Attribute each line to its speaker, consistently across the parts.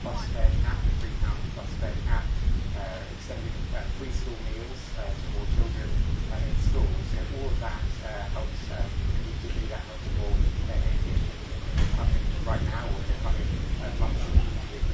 Speaker 1: bus fare cap, £3 bus fare cap, extending free school meals to more children in schools. All of that helps to do that much more right now or in the coming months and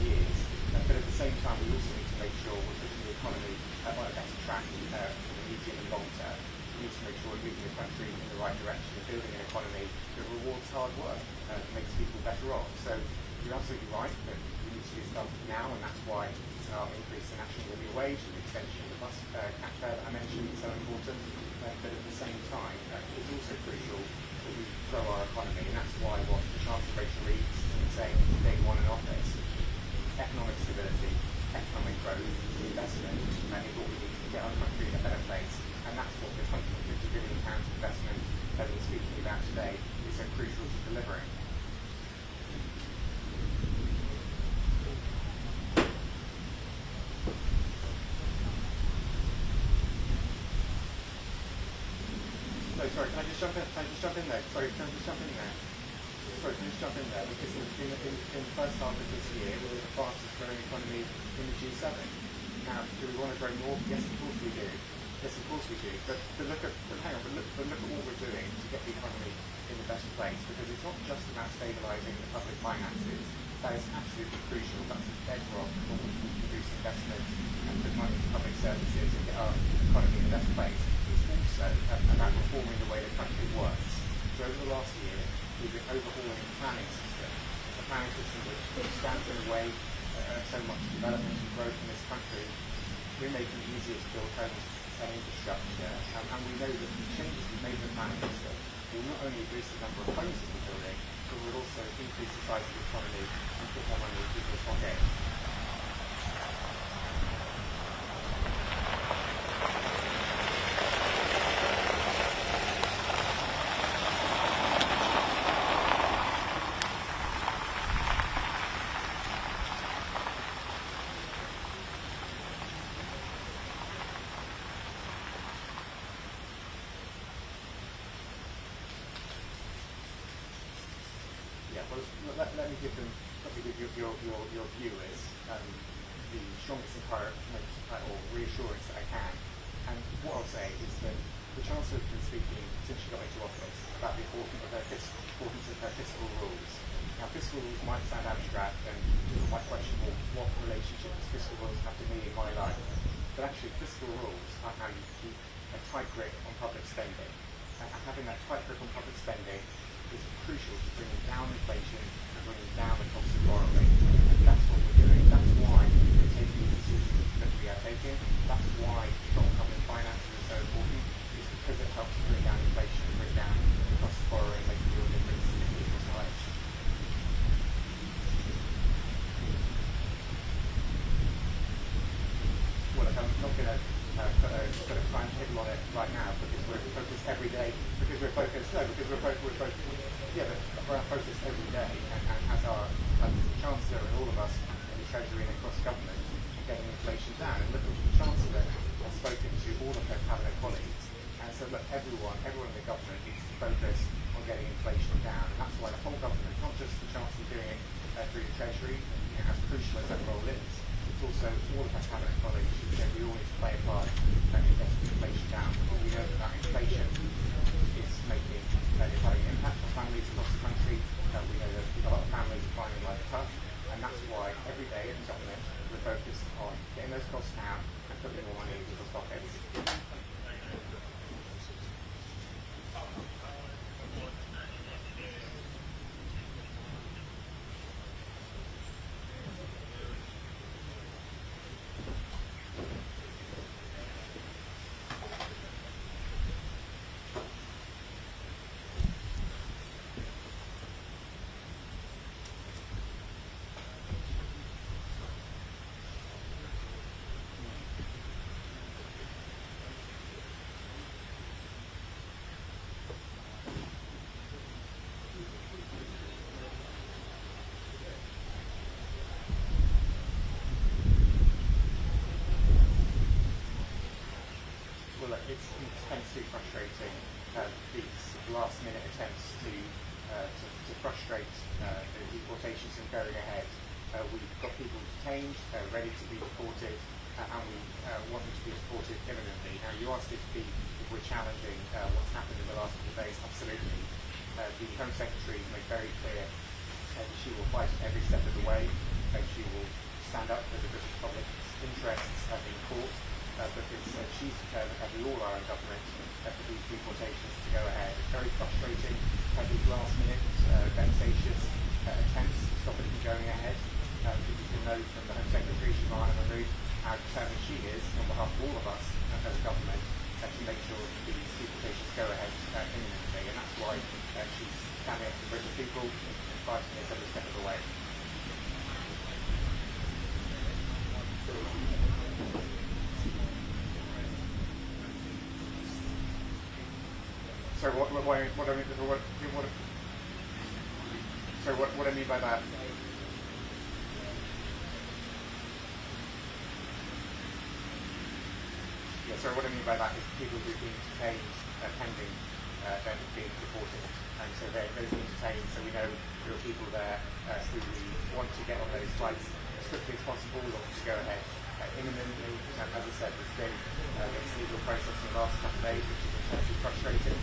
Speaker 1: years. But at the same time, we also need to make sure we're putting the economy on a better track for the medium and long term. We need to make sure we're moving the country in the right direction and building an economy that rewards hard work, that makes people better off. So you're absolutely right that we need to do stuff now, and that's why our increase in national living wage and the extension of the bus cap fare that I mentioned is so important. But at the same time, it's also crucial that we grow our economy, and that's why what the Chancellor Rachel Reeves is saying day one in office, economic stability, economic growth, investment, is what we need to get our country in a better place. And that's what the £150 billion investment that we're speaking about today is so crucial to delivering. Sorry, can I just jump in? Can I just jump in there? Sorry, can I just jump in there? Sorry, can I just jump in there? Because in the first half of this year, we're the fastest growing economy in the G7. Now, do we want to grow more? Yes, of course we do. Yes, of course we do. But look at what we're doing to get the economy in the best place. Because it's not just about stabilising the public finances. That is absolutely crucial. That's the bedrock of what we can produce investment and put money into public services and get our economy in the best place. Also about reforming the way the country works. So over the last year, we've been overhauling the planning system. A planning system which stands in the way so much development and growth in this country. We're making it easier to build homes and infrastructure, and we know that the changes we've made in the planning system will not only boost the number of homes that we're building, but will also increase the size of the economy and put more money in people's pockets. Let me give your viewers the strongest encouragement or reassurance that I can. And what I'll say is that the Chancellor has been speaking since she got into office about the importance of her fiscal rules. Now, fiscal rules might sound abstract, and people might question, well, what relationship does fiscal rules have to me in my life? But actually, fiscal rules are how you keep a tight grip on public spending. And having that tight grip on public spending is crucial to bringing down inflation and bringing down the cost of borrowing. And that's what we're doing. That's why we're taking these decisions that we are taking. That's why strong public finances are so important, is because it helps to bring down inflation and bring down the cost of borrowing, making a real difference in people's lives. Well, look, I'm not going to put a timetable on it right now because we're focused every day. Because we're focused every day, and as our Chancellor and all of us in the Treasury and across government are getting inflation down. And look, the Chancellor has spoken to all of her cabinet colleagues and said, look, everyone in the government needs to focus on getting inflation down. And that's why the whole government, not just the Chancellor doing it through the Treasury, as crucial as that role is, it's also all of our cabinet colleagues who said we all need to play a part in getting inflation down. Because we know that inflation is having an impact on families across the country. We know that a lot of families are finding life tough, and that's why every day in government we're focused on getting those costs down and putting more money in people's pockets. It's intensely frustrating these last-minute attempts to frustrate the deportations from going ahead. We've got people detained, ready to be deported, and we want them to be deported imminently. Now, you asked if we're challenging what's happened in the last couple of days. Absolutely. The Home Secretary made very clear that she will fight every step of the way. She will stand up for the British public's interests in court, because she's determined, as we all are in government, for these deportations to go ahead. It's very frustrating, these last-minute, vexatious attempts to stop it from going ahead. You can know from the Home Secretary, Shimana Mahmood, how determined she is, on behalf of all of us as government, to make sure that these deportations go ahead imminently. And that's why she's standing up for the British people and fighting this every step of the way. So what I mean by that? Yeah, so what I mean by that is people who've been detained pending them being deported. And so they're being detained, so we know there are people there who we want to get on those flights as quickly as possible. We want to go ahead imminently. As I said, there's been this legal process in the last couple of days, which is intensely frustrating.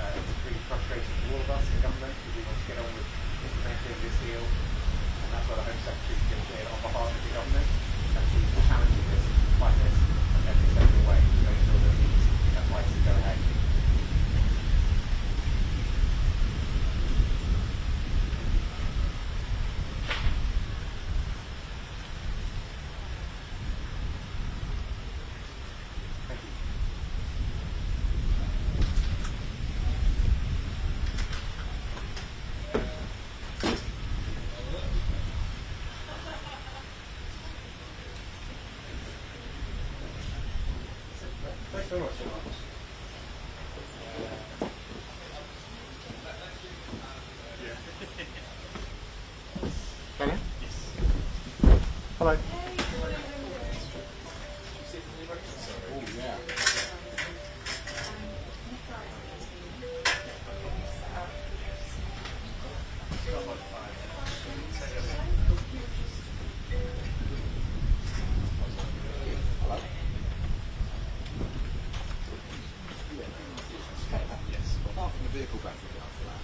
Speaker 1: It's really frustrating for all of us in government, because we want to get on with implementing this deal. And that's why the Home Secretary has been clear on behalf of the government that she's challenging this, fight this, every step of the way to make sure that these flights go ahead. Thanks very much. Hello? Yes. Hello. Oh, yeah. Vehicle battery after that.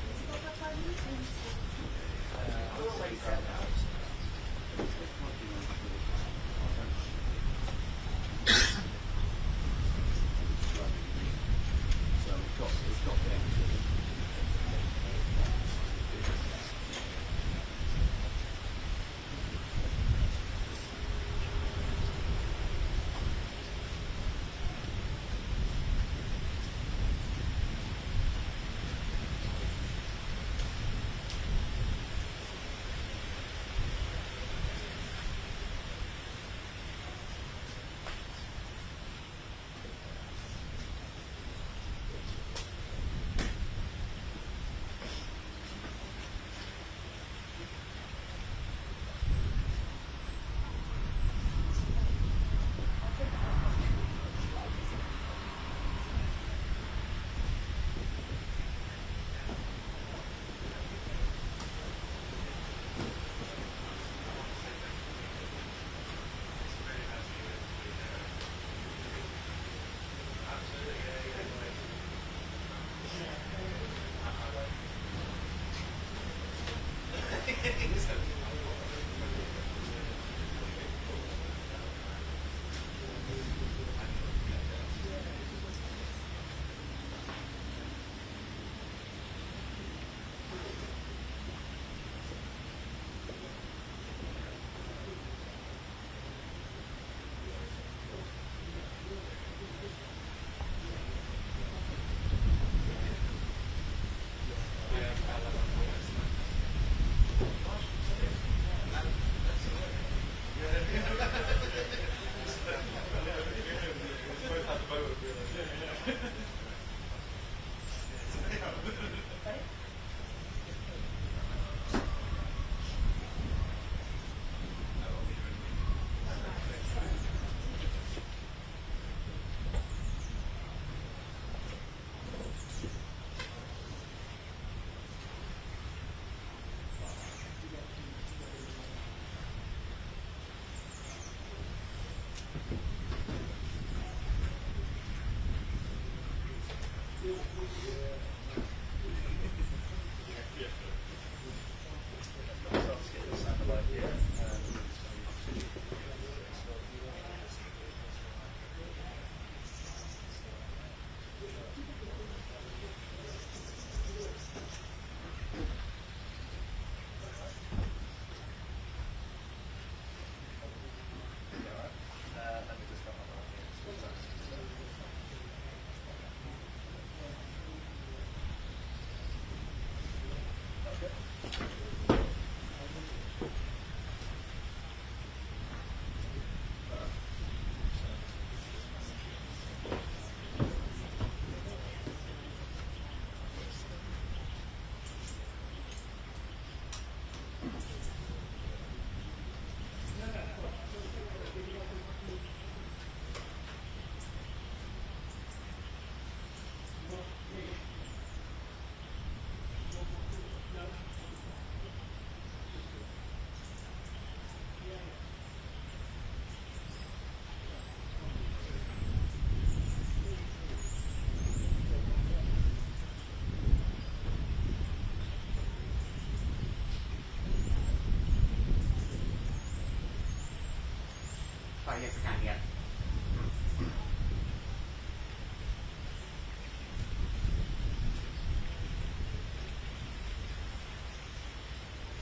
Speaker 1: Yes, I can, yeah.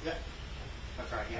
Speaker 1: Yeah, that's right, yeah.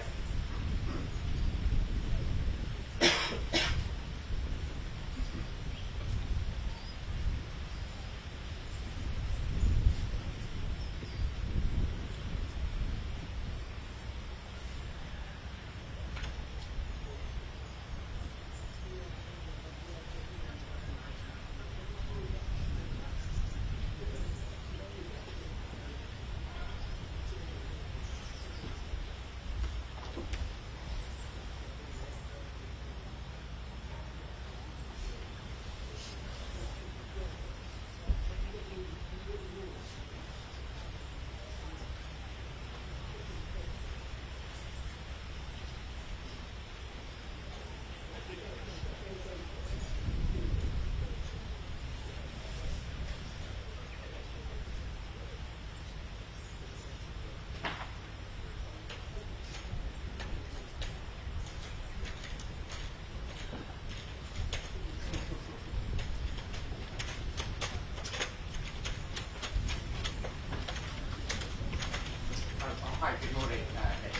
Speaker 1: Hi, good morning, Nick.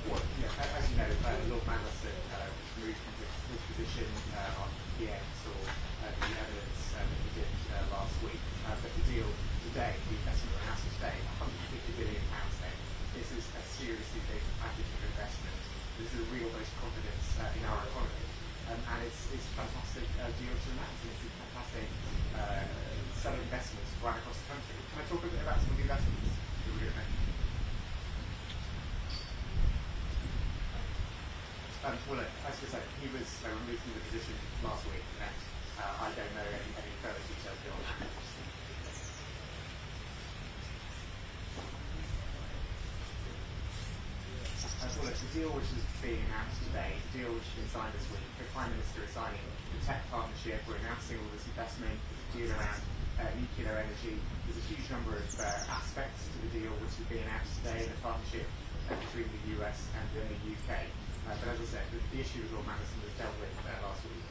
Speaker 1: Well, as you know, Lord Manderson was moved from his position on PMs or the evidence that he did last week. But the deal today, the investment announced today, £150 billion. This is a seriously big package of investment. This is a real vote of confidence in our economy. And it's a fantastic deal to announce, and it's a fantastic set of investments right across the country. Can I talk a bit about some of the investments that we're going to make? Well, look, as I said, he was removed from the position last week, and I don't know any further details beyond that. Well, it's a deal which is being announced today, a deal which has been signed this week. The Prime Minister is signing the tech partnership. We're announcing all this investment, the deal around nuclear energy. There's a huge number of aspects to the deal which is being announced today in the partnership between the US and the UK. But as I said, the issue with Lord Manderson was dealt with last week.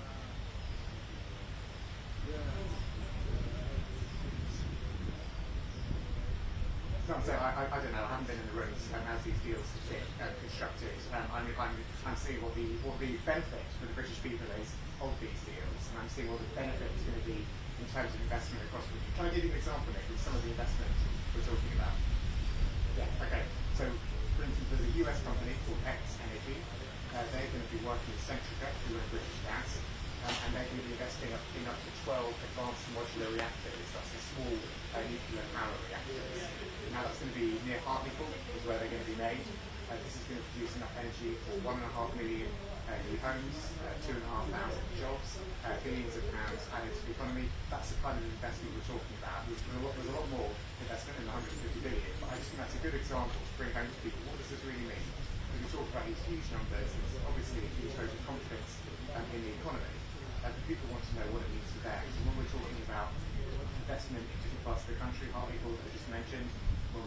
Speaker 1: So I don't know. I haven't been in the rooms as these deals have been constructed. I'm seeing what the benefit for the British people is of these deals, and I'm seeing what the benefit is going to be in terms of investment across the. Can I give you an example, Nick, of some of the investment we're talking about? Yeah. Okay. So, for instance, there's a US company called X Energy. They're going to be working with Centrica, who own British Gas, and they're going to be investing in up to 12 advanced modular reactors. That's the small nuclear power reactors. Now that's going to be near Hartlepool, is where they're going to be made. This is going to produce enough energy for 1.5 million new homes, 2,500 jobs, billions of pounds added to the economy. That's the kind of investment we're talking about. There's a lot more investment in the 150 billion, but I just think that's a good example to bring home to people. What does this really mean? We talk about these huge numbers. There's obviously a huge vote of confidence in the economy.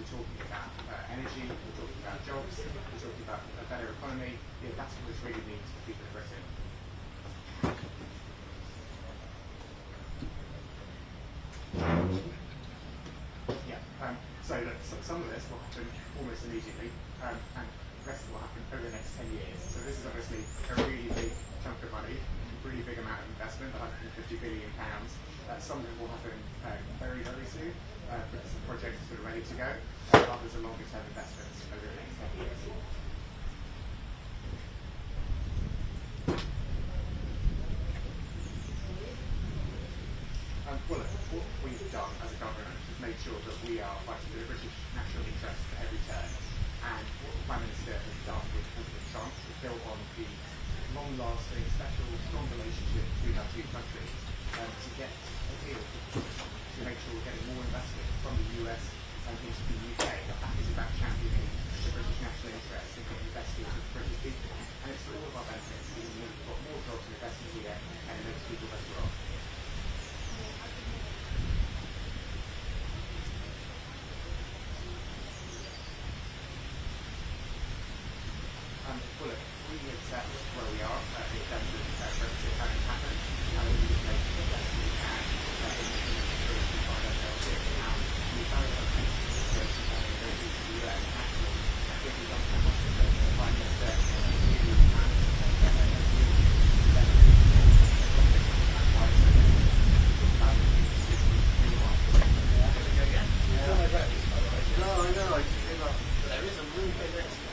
Speaker 1: we're talking about energy, we're talking about jobs, we're talking about a better economy. That's what this really means for people in Britain. So that some of this will happen almost immediately, and the rest will happen over the next 10 years. So this is obviously a really big chunk of money, a really big amount of investment, £150 billion. Some of it will happen very, very soon, because the projects are sort of ready to go. Others are longer term investments over the next 10 years. Well, what we've done as a government is make sure that we are fighting for the British national interest at every turn. And what the Prime Minister has done with President Trump is built on the long-lasting, special, strong relationship between our two countries to get a deal to make sure we're getting more investment from the US and into the UK. That is about championing the British national interest and getting the best deals for the British people. And it's for all of our benefits because we've got more jobs and investment here and it makes people better off. Well, we accept where we are in terms of Brexit having happened, and we need to make the best we can in the situation we find ourselves in. Now, we found ourselves in a situation having to go to the US. Actually, I think we've done fantastic work. The Prime Minister really has No, I know. There is a room in next to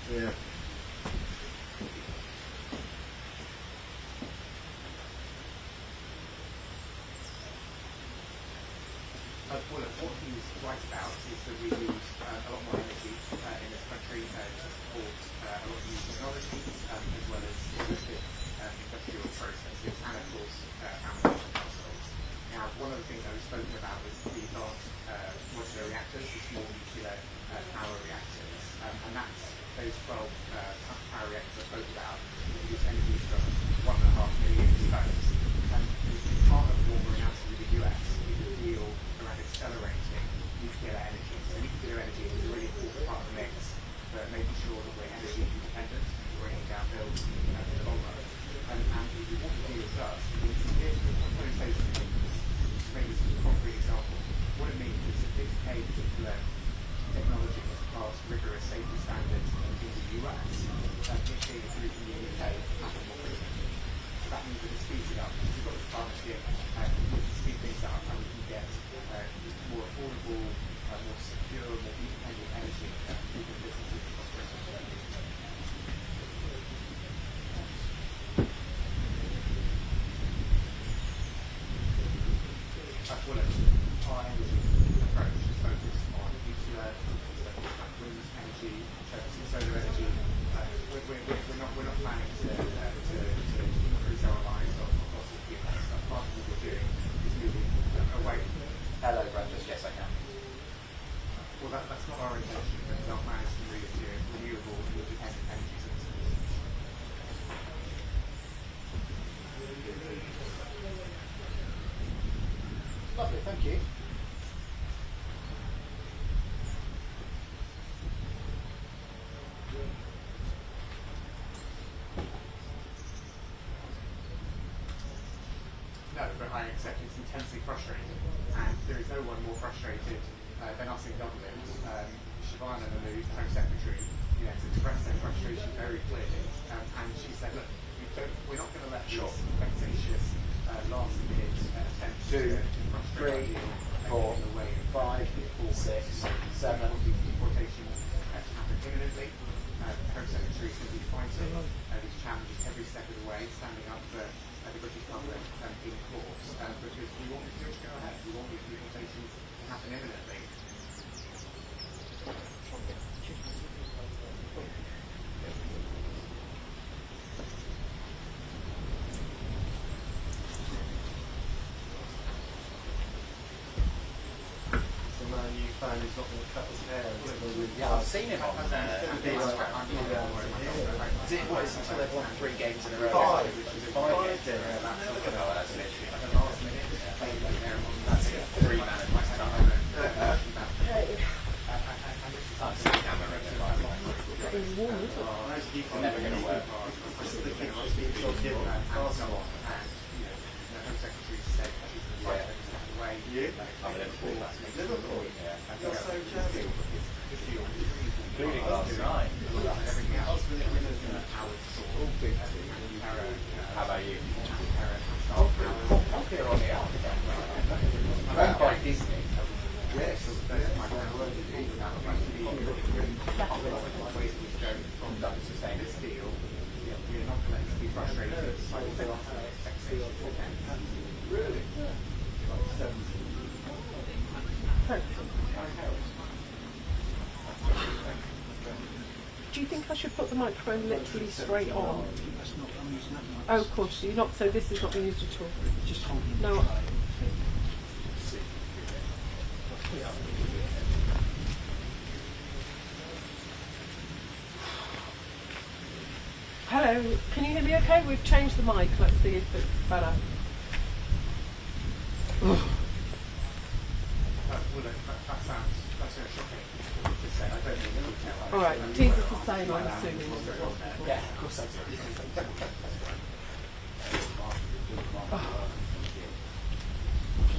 Speaker 1: Yeah. Well, what he's right about is that we use a lot more energy in this country to support a lot of new technologies as well as existing industrial processes and, of course, families and households. Now, one of the things that we've spoken about is the advanced modular reactors, the small nuclear power reactors, and that's those 12 power reactors I spoke about produce energy from 1.5 million tons. And part of what we're announcing with the US is a deal around accelerating nuclear energy. So nuclear energy is a really important part of the mix for making sure that we're energy independent and bringing down bills in the long run. And what the deal does is if I'm going to say something to make this a concrete example, what it means is if a particular technology has passed rigorous safety standards in the US, it being approved in the UK happen more quickly. So that means that it speeds it up. Because we've got this partnership, we can speed things up and we can get more affordable, more secure, more independent energy for people and businesses across Britain. Our energy approach is focused on nuclear, wind energy, solar energy. We're not planning to increase our reliance on fossil fuels. Part of what we're doing is moving away.
Speaker 2: Hello, Brendan. Yes, I can.
Speaker 1: Well, that's not our intention, but our plan is to move to renewable, independent energy sources.
Speaker 2: Lovely, thank you.
Speaker 1: No, but I accept it's intensely frustrating, and there is no one more frustrated than us in government. Siobhan and the Home Secretary has expressed their frustration very clearly, and she said, look, we're not going to let these vexatious last-minute attempts to frustrate
Speaker 2: 3, 4, 5, 6, 7.
Speaker 1: Deportations to happen imminently. The Home Secretary is going to be fighting these challenges every step of the way, standing up for the British public in court, because we want this deal to go ahead. We want these deportations to happen imminently. fan who's not going to cut his hair.
Speaker 2: Yeah, I've seen him on Instagram. Is it what? It's until they've won 3 games in a row.
Speaker 1: Five.
Speaker 2: Five.
Speaker 1: Yeah.
Speaker 2: That's literally like a last minute. That's a 3-man in my time. Never going to work. I'm a Liverpool.
Speaker 1: Liverpool?
Speaker 2: Yeah.
Speaker 1: That's so jazzy.
Speaker 2: Including last night. How about you?
Speaker 1: Okay.
Speaker 2: I'm quite Disney.
Speaker 1: Yes, that's my word.
Speaker 2: Sustain this deal.
Speaker 1: We're not going to be frustrated by the taxation. Really?
Speaker 3: Do you think I should put the microphone literally straight on? Oh, of course. You're not. So this is not being used at all.
Speaker 4: Just holding
Speaker 3: No.
Speaker 4: the
Speaker 3: Hello. Can you hear me? Okay. We've changed the mic. Let's see if it's better. All right. Teaser's the same, I'm assuming.
Speaker 2: Yeah, of course that's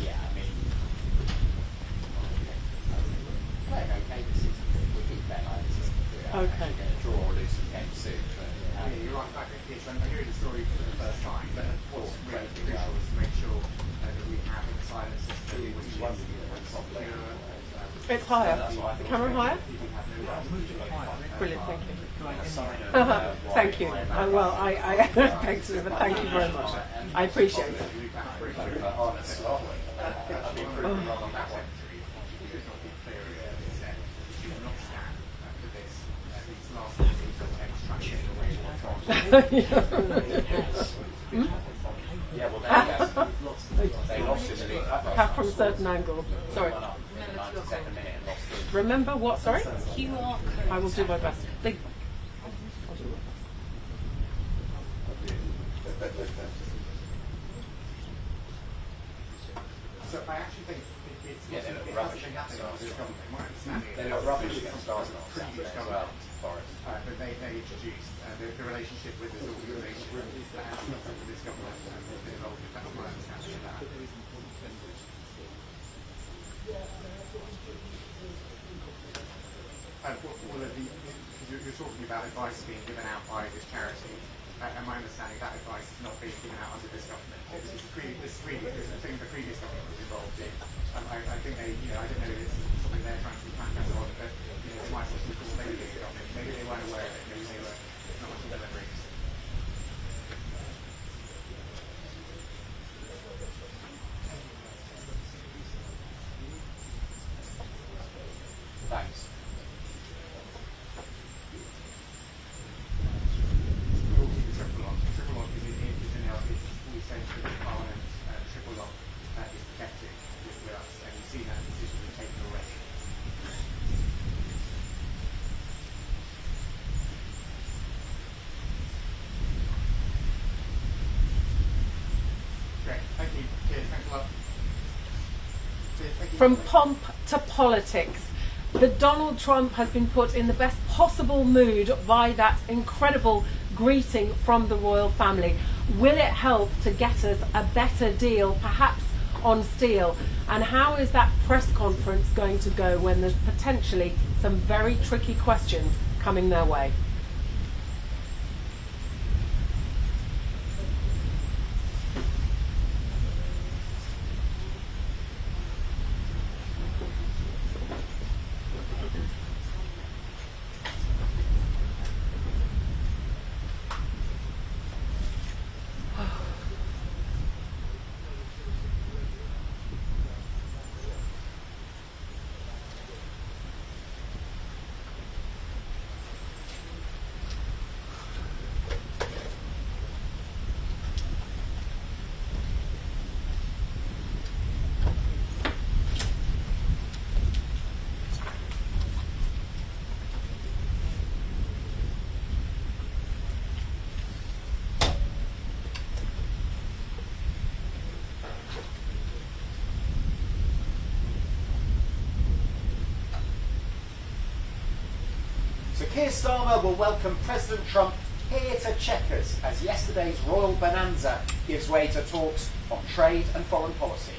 Speaker 2: Yeah, I mean, playing okay this season. We keep playing like this season. We're actually going to draw or lose some games soon. But,
Speaker 1: You're right back at this. I'm hearing the story for the first time, but of course, really crucial is to make sure that we have a silent system which is secure.
Speaker 3: It's higher. The camera higher? Brilliant. Thank you. Thank you. Well, I thanks, but thank you very much. I appreciate it.
Speaker 2: yeah, well, there you go. They lost in the League Cup.
Speaker 3: Have from a certain angle. Sorry.
Speaker 2: Went up in the 92nd minute and lost it.
Speaker 3: Remember what? Sorry?
Speaker 5: QR code.
Speaker 3: I will do my best.
Speaker 1: So I actually think it's
Speaker 2: they look
Speaker 1: it
Speaker 2: rubbish.
Speaker 1: hasn't been happening under this government. My understanding
Speaker 2: They
Speaker 1: is
Speaker 2: look rubbish against Arsenal.
Speaker 1: pretty much
Speaker 2: As well, Forest.
Speaker 1: but they introduced the relationship with this organisation and something that this government has been involved with. That's my understanding of that. All of the, you're talking about advice being given out by this charity, and my understanding that advice is not being given out under this government. This is a thing the previous government was involved in. I think they, I don't know if it's something they're trying to be back on, but it might be because they were the government. Maybe they weren't aware of it. Maybe they were not much delivering.
Speaker 2: Thanks.
Speaker 1: Triple lock is in our fully central Parliament. Triple lock is protected with us, and you've seen that decision being taken already. Great, thank you. Cheers, thanks a lot. Cheers, thank you.
Speaker 3: From pomp to politics, that Donald Trump has been put in the best possible mood by that incredible greeting from the royal family. Will it help to get us a better deal, perhaps on steel? And how is that press conference going to go when there's potentially some very tricky questions coming their way?
Speaker 2: Keir Starmer will welcome President Trump here to Chequers as yesterday's royal bonanza gives way to talks on trade and foreign policy.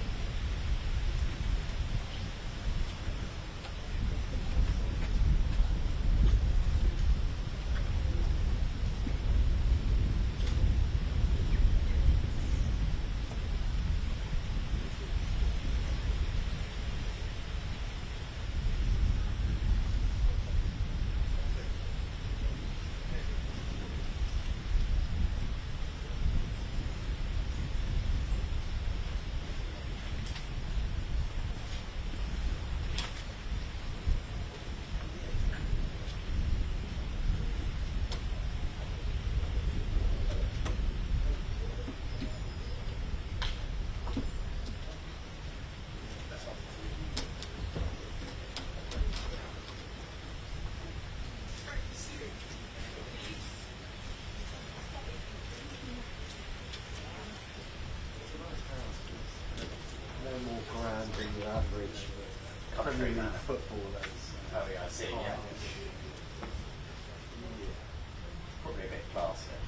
Speaker 1: The average Premier League footballers.
Speaker 2: Oh yeah, I see, yeah. Probably a bit classier.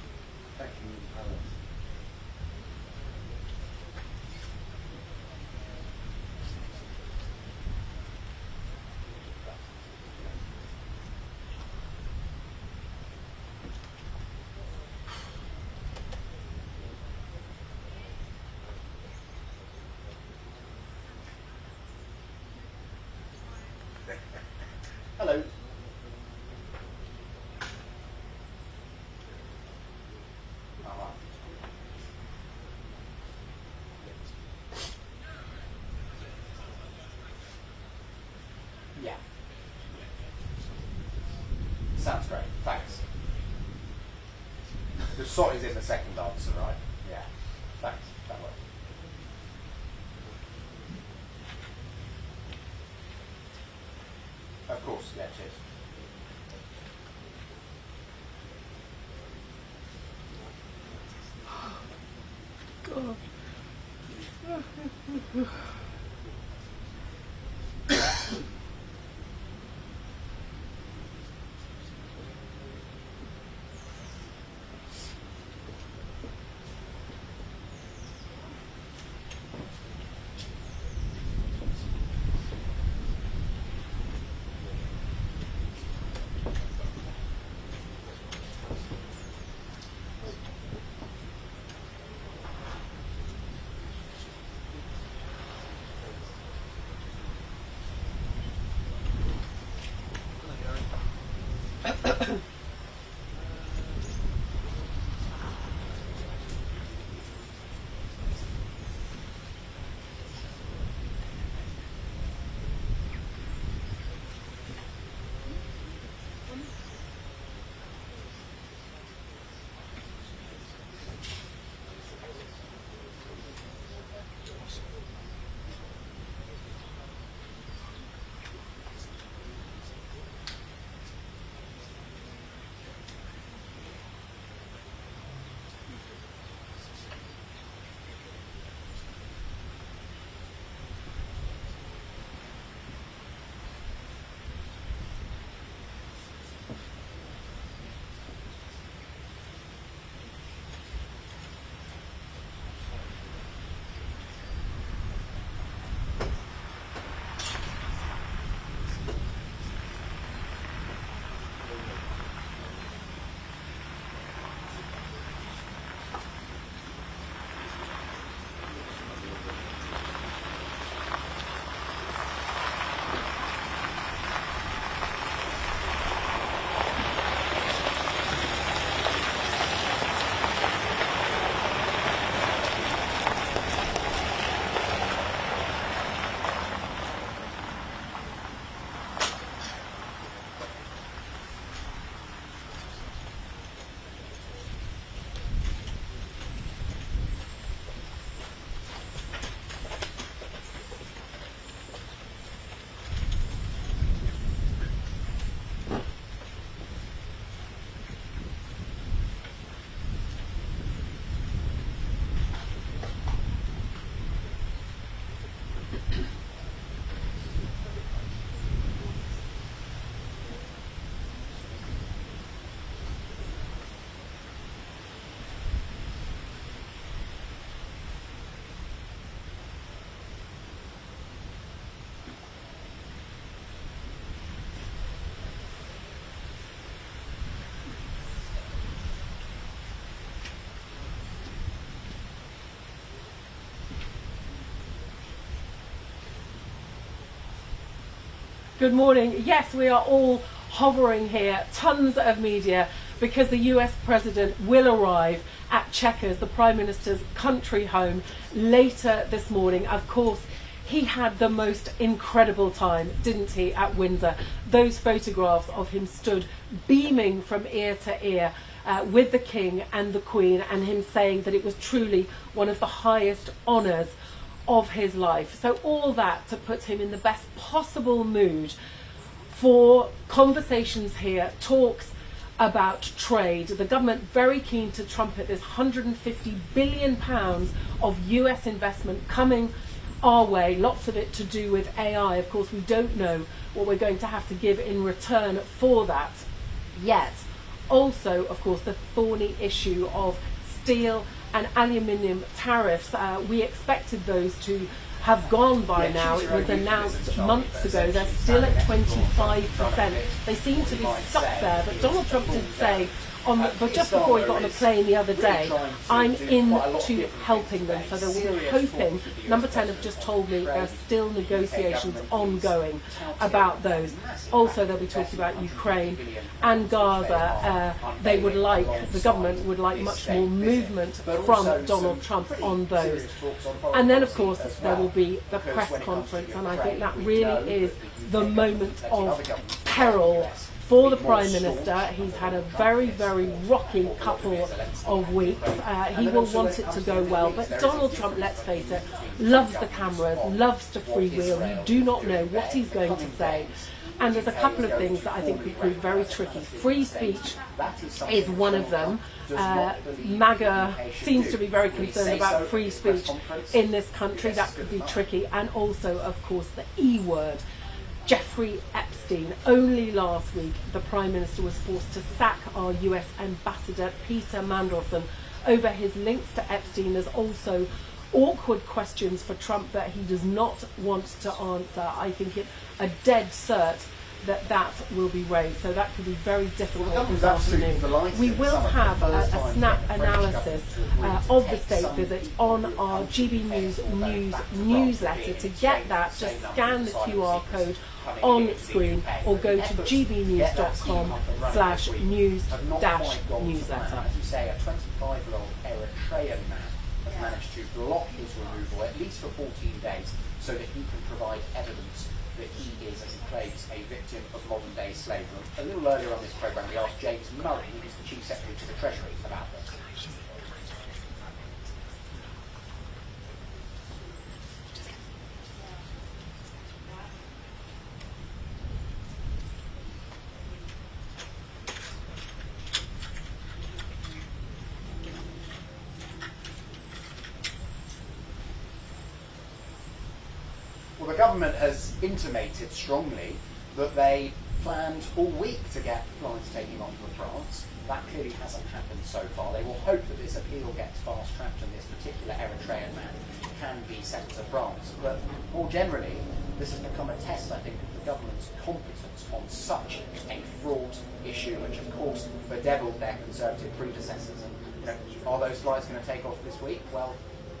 Speaker 2: Hello. Yeah. Sounds great. Thanks. The sot is in the second answer, right? Yeah. Thanks. That works. Of course, yeah, cheers.
Speaker 3: Good morning. Yes, we are all hovering here, tons of media, because the US President will arrive at Chequers, the Prime Minister's country home, later this morning. Of course, he had the most incredible time, didn't he, at Windsor? Those photographs of him stood beaming from ear to ear with the King and the Queen, and him saying that it was truly one of the highest honours of his life. So all that to put him in the best possible mood for conversations here, talks about trade. The government very keen to trumpet this £150 billion of US investment coming our way, lots of it to do with AI. Of course, we don't know what we're going to have to give in return for that yet. Also, of course, the thorny issue of steel and aluminium tariffs. We expected those to have gone by now. It was announced months ago. They're still at 25%. They seem to be stuck there, but Donald Trump did say, but just before he got on the plane the other day, I'm into helping them. So they're hoping. Number 10 have just told me there are still negotiations ongoing about those. Also, they'll be talking about Ukraine and Gaza. They would like, the government would like much more movement from Donald Trump on those. And then, of course, there will be the press conference, and I think that really is the moment of peril for the Prime Minister. He's had a very, very rocky couple of weeks. He will want it to go well, but Donald Trump, let's face it, loves the cameras, loves to freewheel. You do not know what he's going to say. And there's a couple of things that I think could prove very tricky. Free speech is one of them. MAGA seems to be very concerned about free speech in this country. That could be tricky. And also, of course, the E word. Jeffrey Epstein. Only last week, the Prime Minister was forced to sack our US Ambassador Peter Mandelson over his links to Epstein. There's also awkward questions for Trump that he does not want to answer. I think it's a dead cert that will be raised, so that could be very difficult this afternoon. We will have a snap analysis of the state visit on our GB News newsletter. To get that, just scan the QR code on screen or go to gbnews.com/news-newsletter.
Speaker 2: As you say, a 25-year-old Eritrean man has managed to block his removal, at least for 14 days, so that he can provide evidence that he is, as he claims, a victim of modern-day slavery. A little earlier on this programme, we asked James Murray, who is the Chief Secretary to the Treasury, about this. Well, the government has intimated strongly that they planned all week to get flights taking off for France. That clearly hasn't happened so far. They will hope that this appeal gets fast-tracked and this particular Eritrean man can be sent to France. But more generally, this has become a test, I think, of the government's competence on such a fraught issue, which of course bedeviled their Conservative predecessors. And are those flights going to take off this week? Well,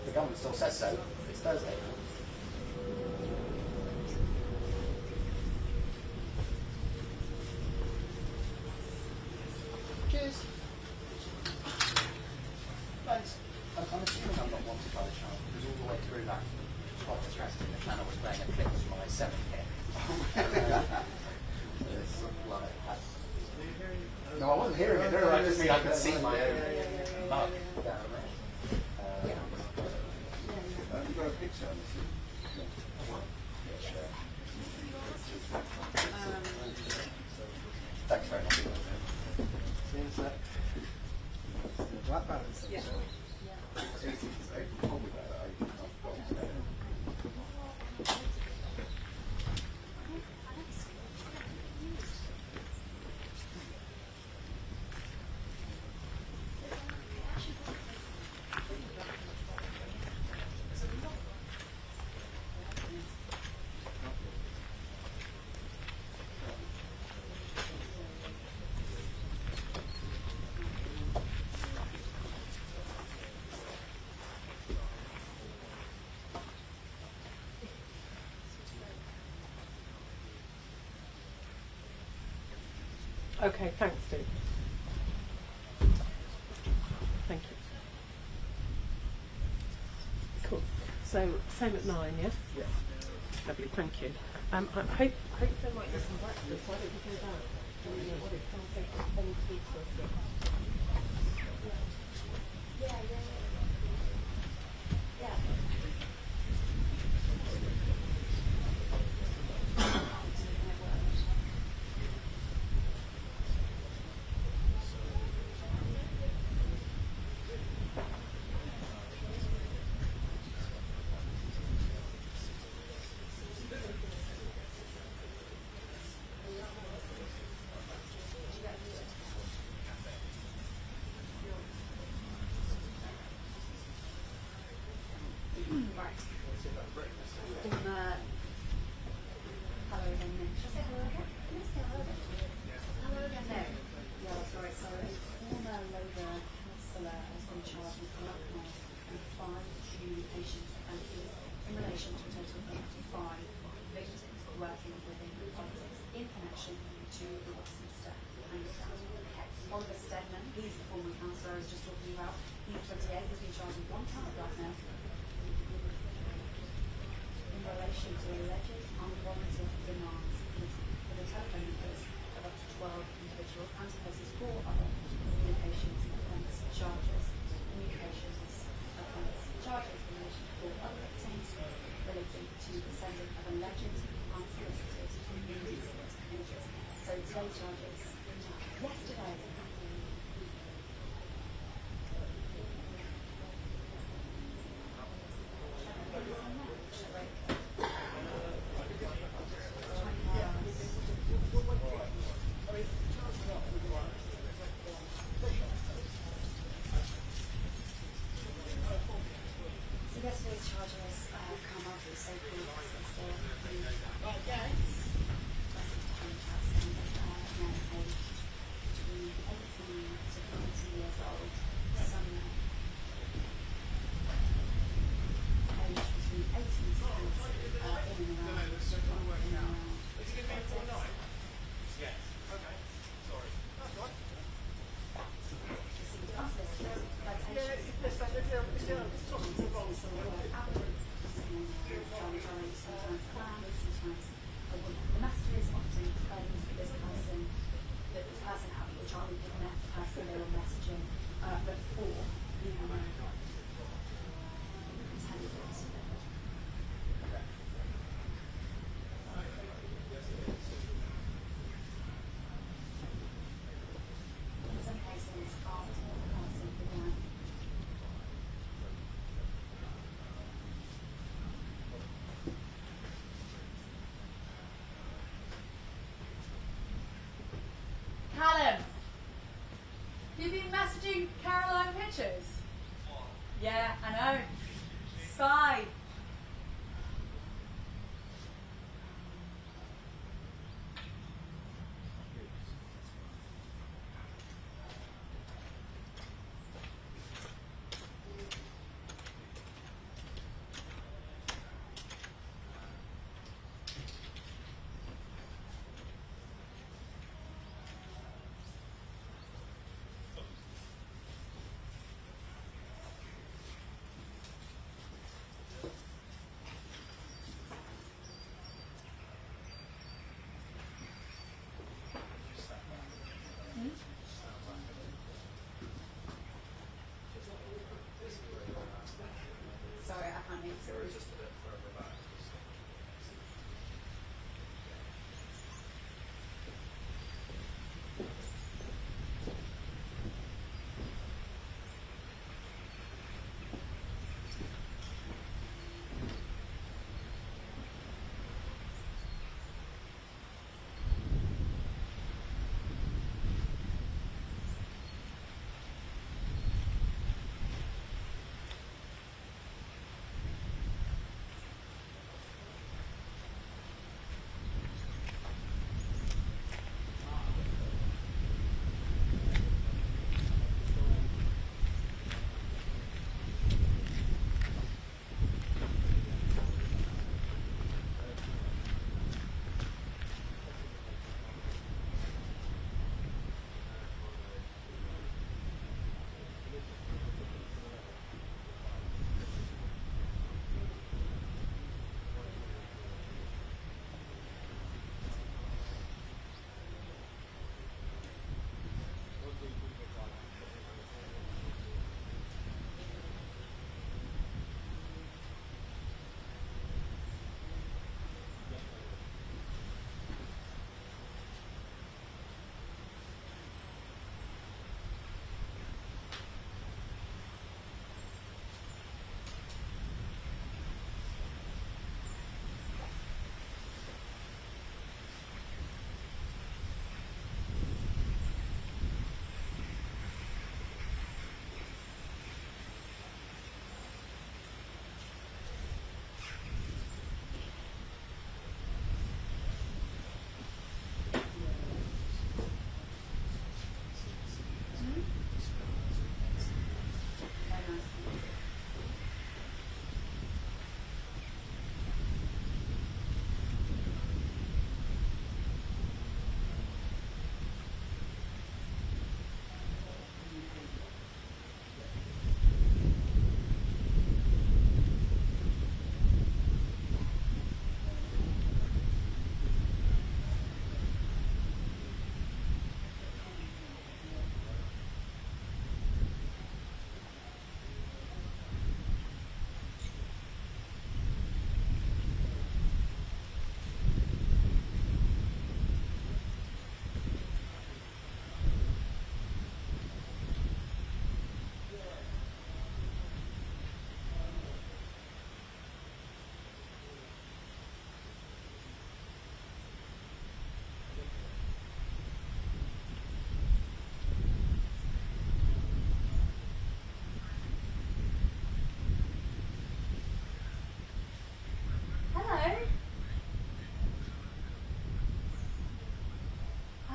Speaker 2: the government still says so. It's Thursday. Cheers. Thanks. I'm assuming I'm not wanted by the channel, because all the way through that spot interesting, the channel was playing a clip from my 7th hit. No, I wasn't hearing it. No, I just mean I could see my own mug down there. Have you got a picture on this? Thanks very much.
Speaker 1: Yeah.
Speaker 3: Okay, thanks, Steve. Thank you. Cool. So same at 9, yeah?
Speaker 1: Yeah.
Speaker 3: Lovely, thank you. I hope there might be some breakfast. Why don't you do that? Can't take any pizza.
Speaker 4: Yeah. Right. Hello again, Nick. Should I say hello again? Can I say hello again? Hello again, Nick. Yeah, that's right. So a former Labour councillor has been charged with blackmail and 5 communications offences in relation to a total of 85 victims working within politics in connection to the Westminster Underground. Oliver Stedman, he's the former councillor I was just talking about. He's 28, has been charged with 1 count of blackmail in relation to alleged unwarranted demands for the telephone numbers of up to 12 individuals and to faces 4 other communications offence charges. Communications offence charges in relation to 4 other victims relating to the sending of alleged unsolicited indecent images. So today's charges yesterday. So yesterday's charges come after the so-called Westminster Underground. Men aged between 18 to 40 years old, some aged between 18 to 40 in and around.
Speaker 1: Yes. Okay. Sorry. That's right.
Speaker 4: Received unsolicited invitations, sometimes planned, sometimes a woman. The messages often claimed that this person, which I would give met the person they were messaging before the intended. In some cases, after the person began.
Speaker 5: Callum, you've been messaging Caroline pictures? Yeah, I know. Spy.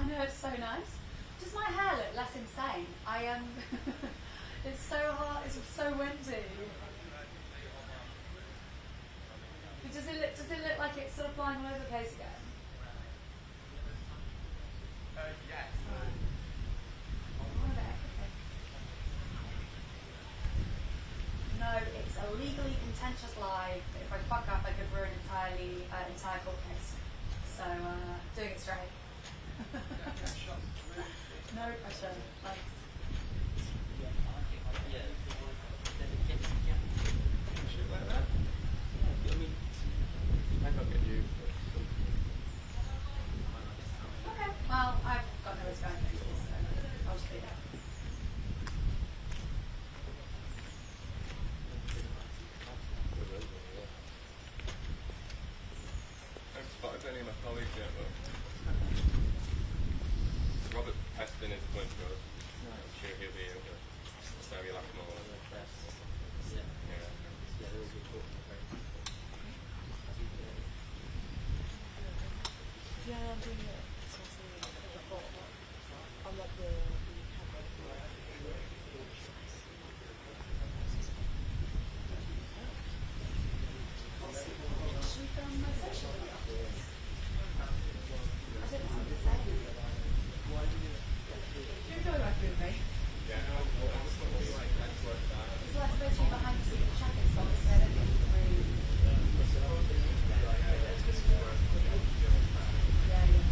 Speaker 5: know, it's so nice. Does my hair look less insane? I am. It's so hot. It's so windy. Does it look like it's sort of flying all over the place again?
Speaker 1: Yes.
Speaker 5: No, it's a legally contentious lie. If I fuck up, I could ruin entire court case. So, doing it straight. No pressure. Thanks. Okay. Well, I've got nowhere to go next, so I'll just be there.
Speaker 6: I haven't spotted any of my colleagues yet, but Robert Peston is going to us. I'm sure he'll be able to say we laugh more.
Speaker 3: Yeah, I'm doing it. I'm like the
Speaker 4: Should we film my social media afterwards? I don't know what to say.
Speaker 5: Do you enjoy working with me? It's like supposed to be behind the scenes of Chequers, but obviously I don't think it's really. Yeah, yeah.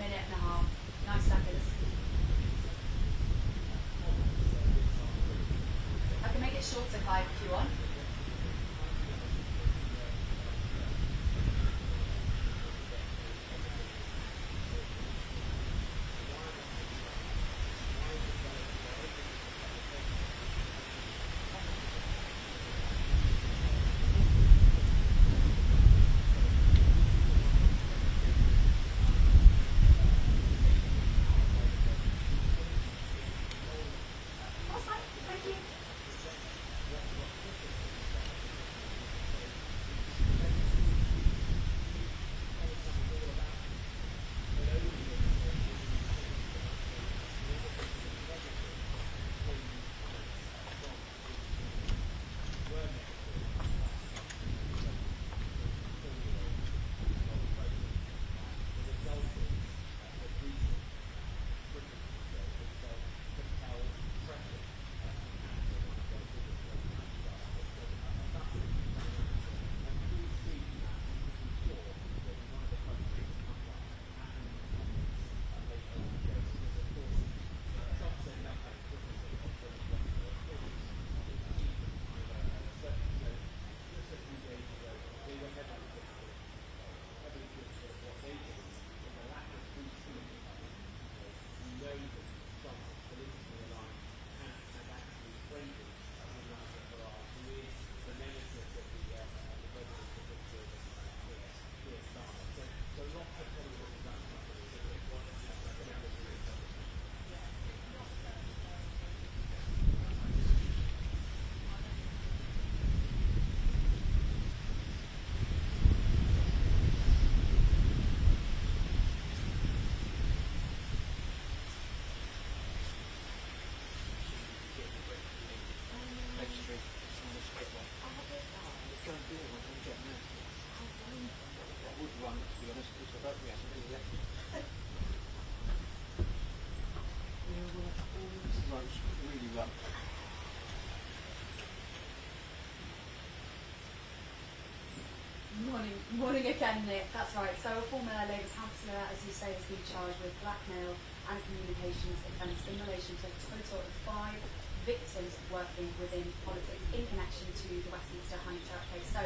Speaker 5: minute and a half, 90 seconds. I can make it shorter, Clive, if you want. That's fine, thank you. Morning again, Nick. That's right. So a former Labour councillor, as you say, has been charged with blackmail and communications offence in relation to a total of 5 victims working within politics in connection to the Westminster honey trap case. So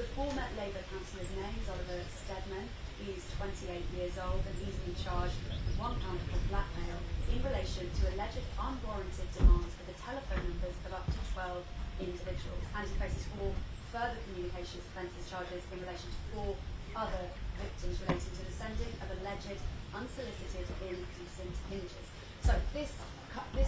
Speaker 5: the former Labour councillor's name is Oliver Steadman. He's 28 years old and he's been charged with £1 for blackmail in relation to alleged unwarranted demands for the telephone numbers of up to 12 individuals. And he faces 4 further communications offences charges in relation to 4 other victims relating to the sending of alleged unsolicited indecent images. So this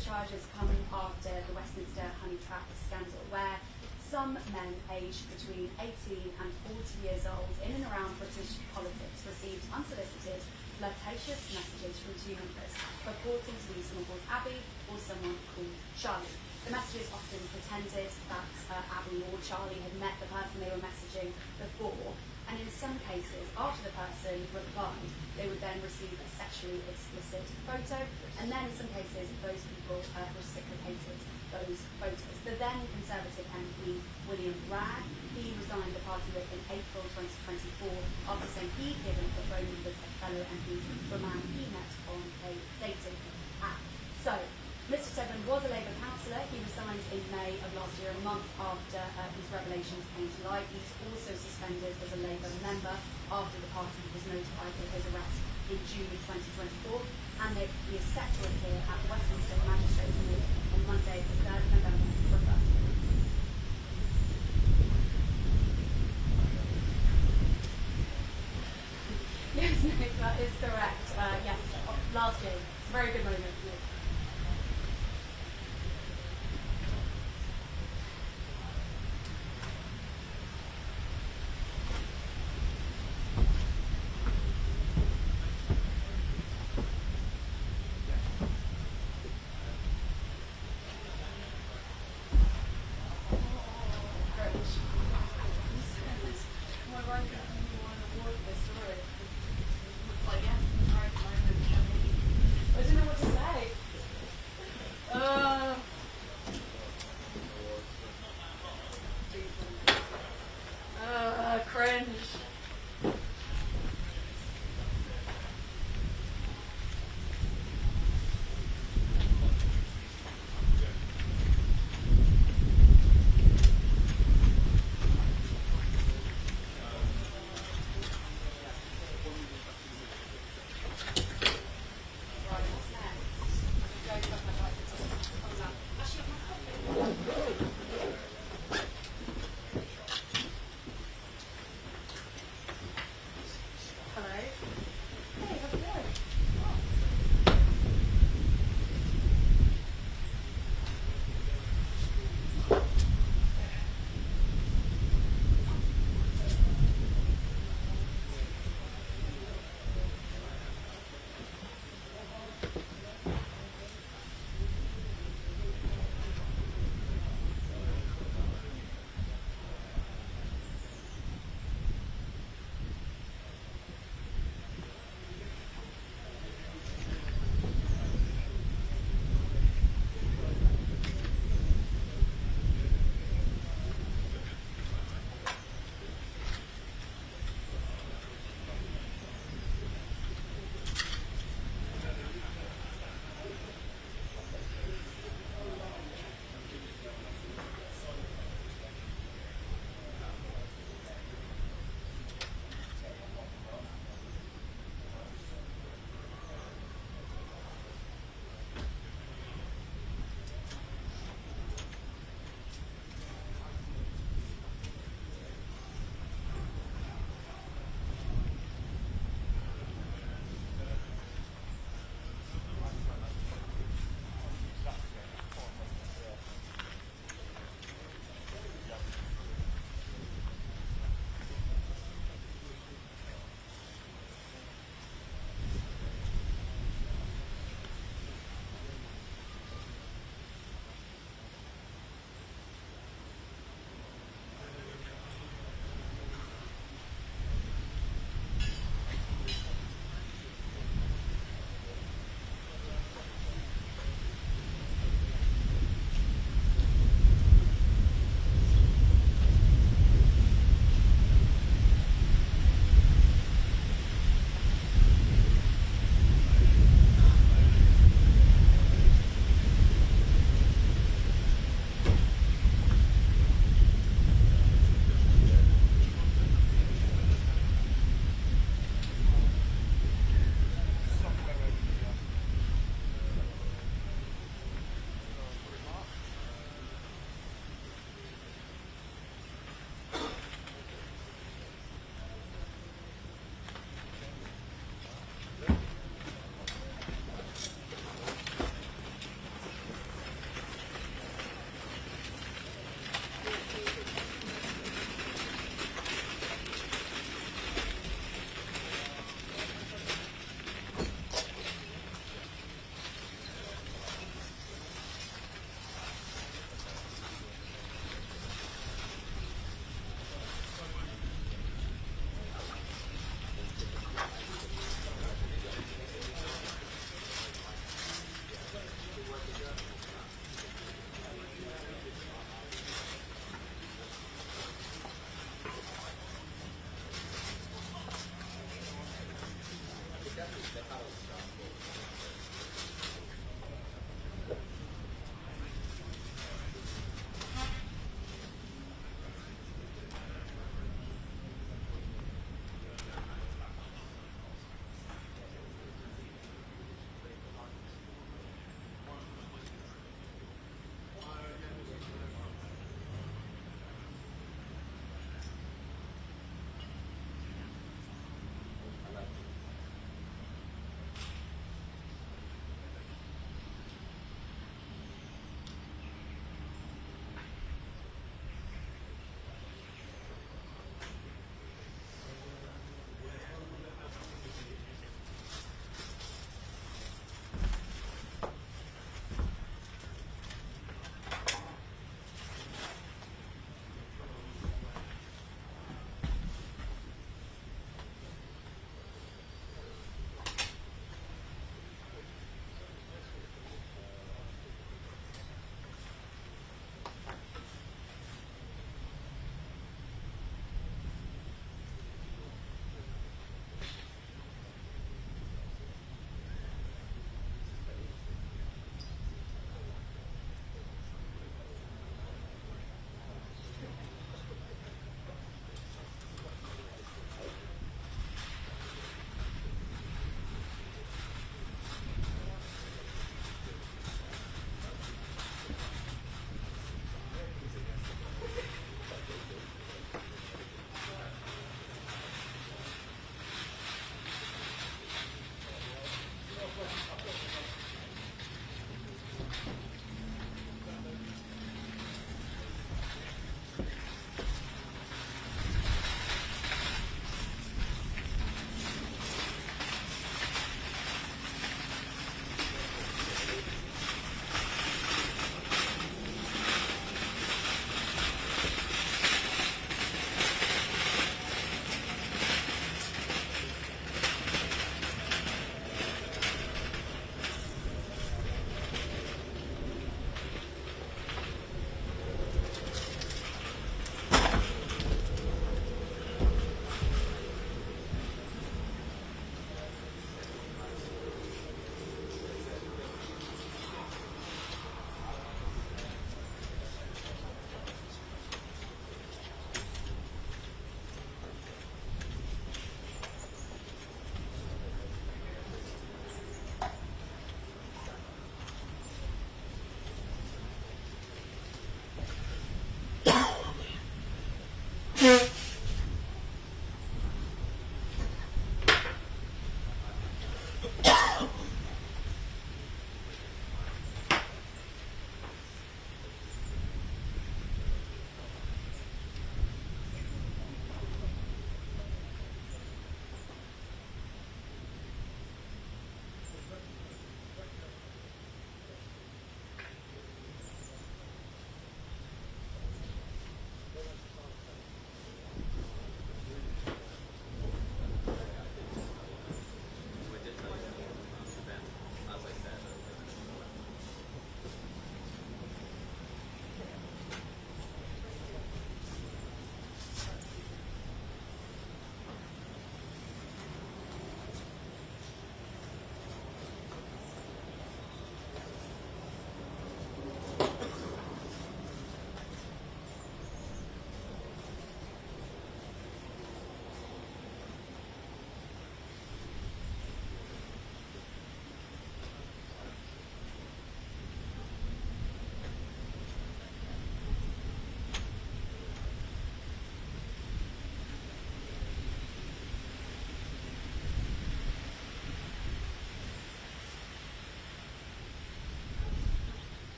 Speaker 5: charge has come after the Westminster honey trap scandal, where some men aged between 18 and 40 years old in and around British politics received unsolicited, flirtatious messages from 2 members purporting to be someone called Abby or someone called Charlie. The messages often pretended that Abby or Charlie had met the person they were messaging before, and in some cases, after the person replied, they would then receive a sexually explicit photo, and then in some cases, those people reciprocated those photos. The then Conservative MP, William Bragg, he resigned the party whip in April 2024 after saying he'd given the phone numbers of fellow MPs for a man he met on a dating app. So, Mr Steadman was a Labour councillor. He resigned in May of last year, a month after these revelations came to light. He's also suspended as a Labour member after the party was notified of his arrest in June 2024. And he is set to appear at the Westminster Magistrates' Court on Monday, the 3rd of November, for a first hearing. Yes, Nick, that is correct. Yes, last year. It's a very good moment, Nick. I don't know what to say.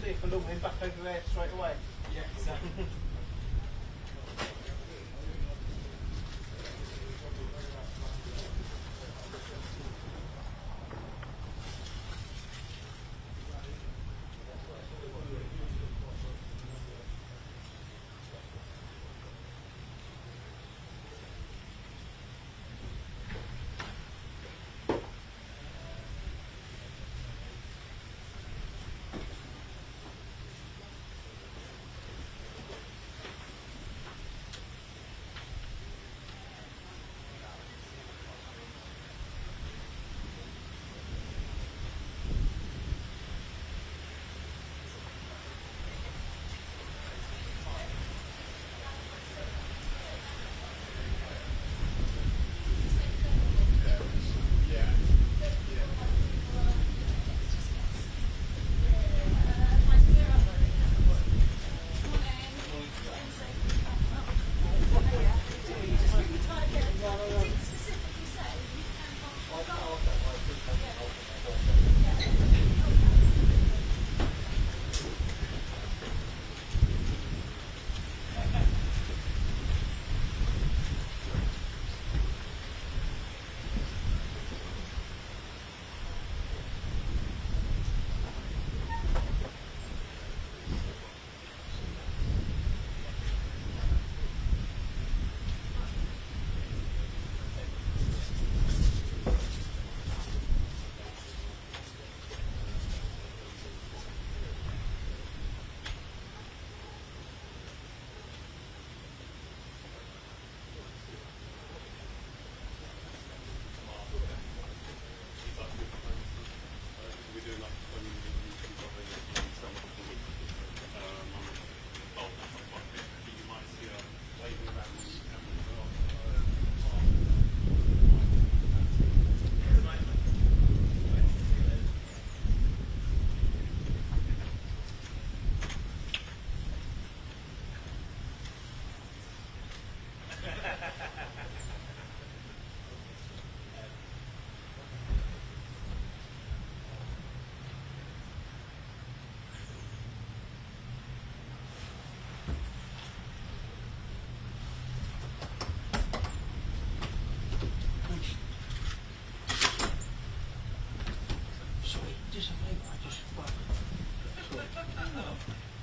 Speaker 7: clear for long, then back over there straight away.
Speaker 8: Yeah, exactly.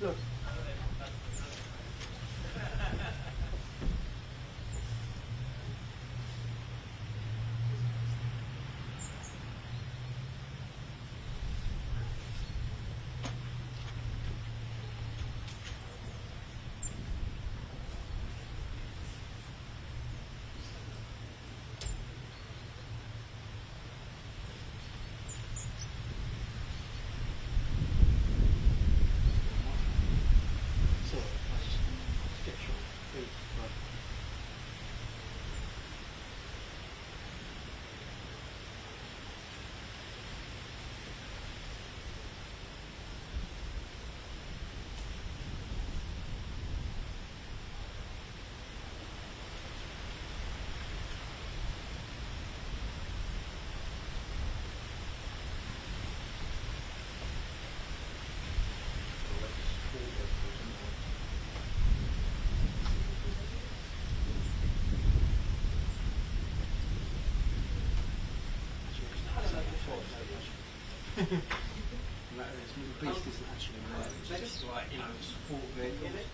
Speaker 7: Look.
Speaker 8: And that the beast isn't actually there. It's just like, support vehicles.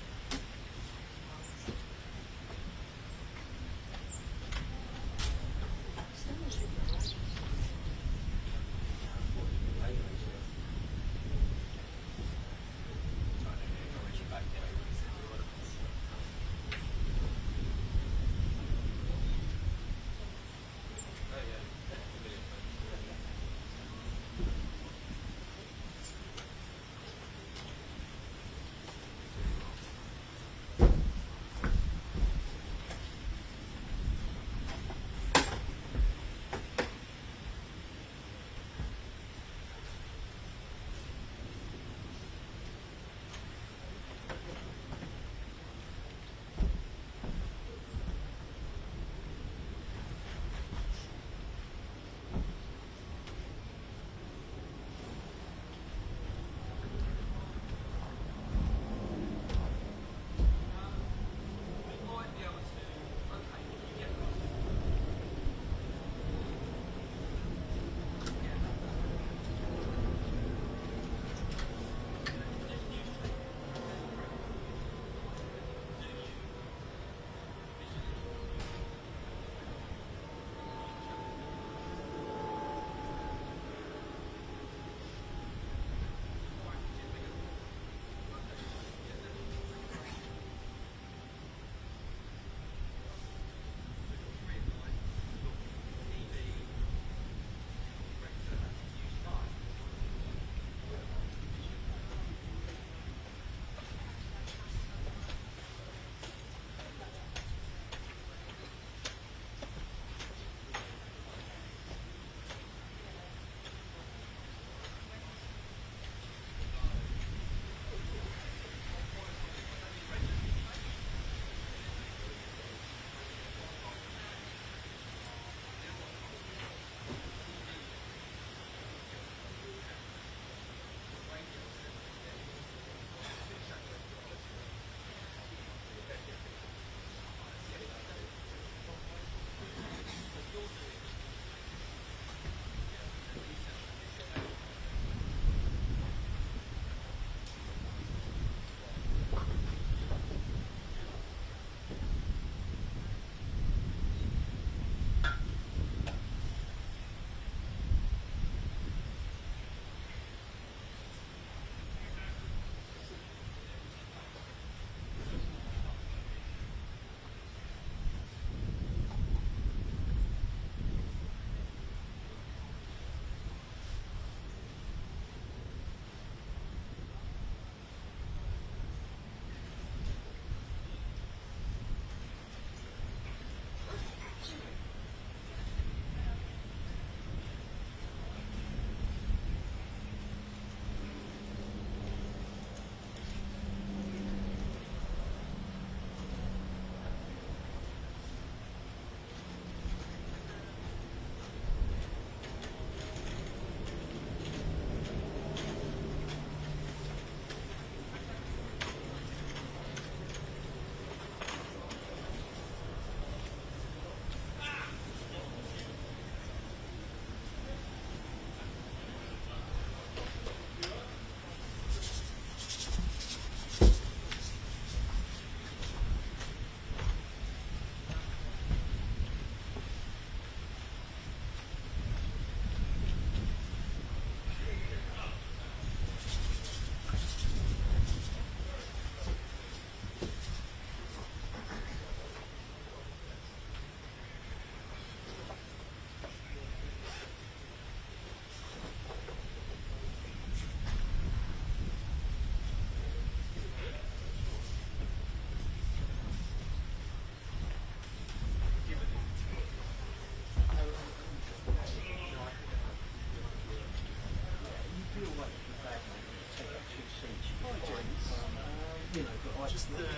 Speaker 8: just the road.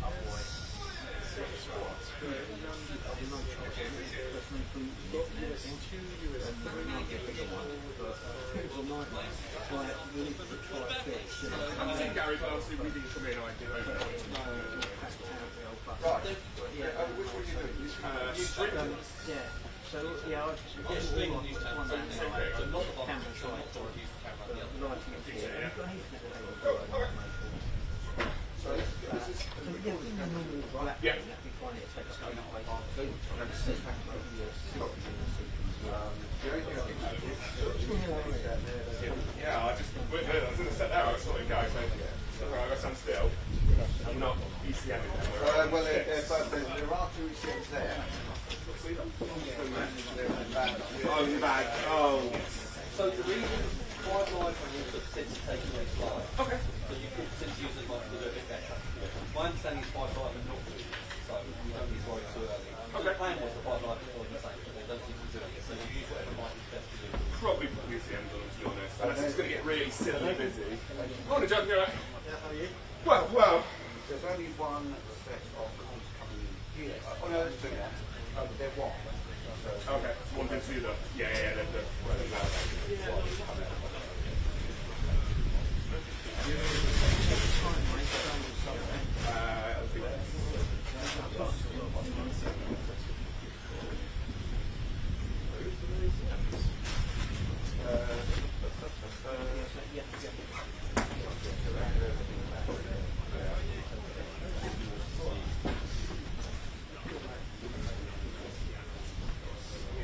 Speaker 8: Otherwise, it's
Speaker 6: Gary, but obviously we didn't come in, I did over.
Speaker 2: Right. Which one are you doing?
Speaker 8: yeah. So yeah, I just one down there, camera side, the lighting is here. So this is normal black.
Speaker 6: Yeah.
Speaker 8: We find it takes a
Speaker 6: Yeah, I just went there. I was going to set that out. I saw it go. So, right, I got some still. I'm not ECM in there.
Speaker 2: Well, there are two ECMs there.
Speaker 6: Oh, the bag. Oh.
Speaker 9: So the reason wildlife and also potentially taking away fly.
Speaker 6: Okay.
Speaker 9: So you could potentially use it like to do a bit better. My understanding is wildlife are not doing it, so we don't need to worry too early.
Speaker 6: Okay.
Speaker 9: The plan was that wildlife is all the same, but they don't seem to be doing it. So you use whatever might be best for you.
Speaker 6: Probably put ECMs on, to be honest. Unless it's going to get really silly busy. Morning, John. You alright?
Speaker 2: Yeah, how are you?
Speaker 6: Well.
Speaker 2: There's only one set of calls coming in here. Oh no, there's two. They're one.
Speaker 6: Okay. One thing to the. Yeah.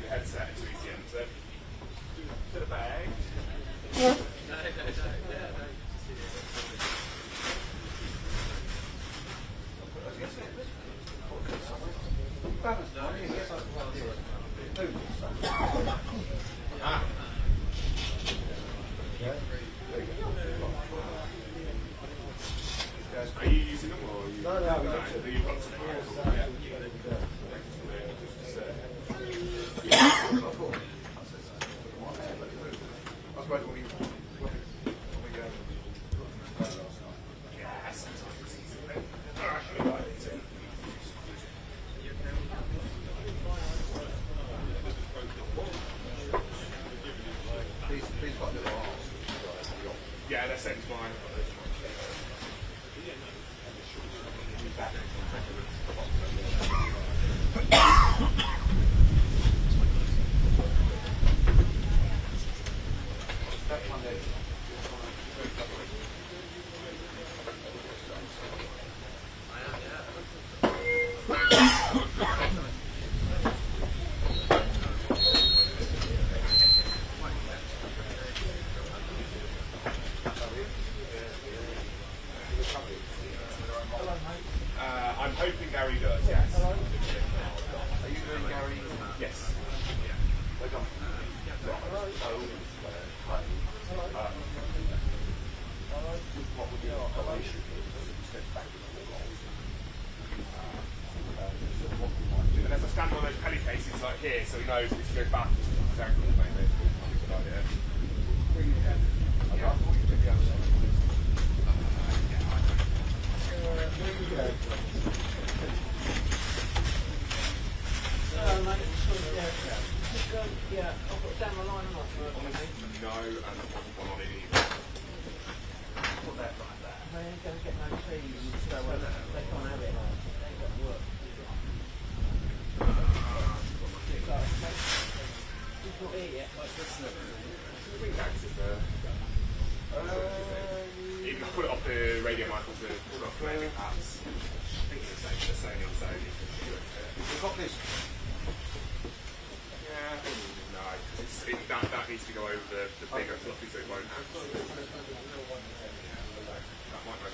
Speaker 6: Headset to ECMs then. To the bag.
Speaker 3: Yeah.
Speaker 6: Are you using them or are you?
Speaker 2: No,
Speaker 6: You've got some.
Speaker 2: I suppose when we go. These got little arms.
Speaker 6: Yeah, that sounds fine. I'm hoping Gary does, yes.
Speaker 2: Are you doing Gary?
Speaker 6: Yes.
Speaker 2: Wait on. What would be our issue here? Back to the
Speaker 6: And if I stand on those pelly cases like here, so he knows if he goes back, it's exactly maybe. Good idea.
Speaker 8: yeah, I've got down the line, haven't
Speaker 6: No, and there wasn't one on it either.
Speaker 8: Put that like that. They ain't going to get no trees, so they can't have it. They ain't got to work. It's not here yet.
Speaker 6: You can put it off the radio mic or the playing apps. I think it's the same.
Speaker 2: We've got this.
Speaker 6: Yeah, no, that needs to go over the bigger fluffy so it won't. That might make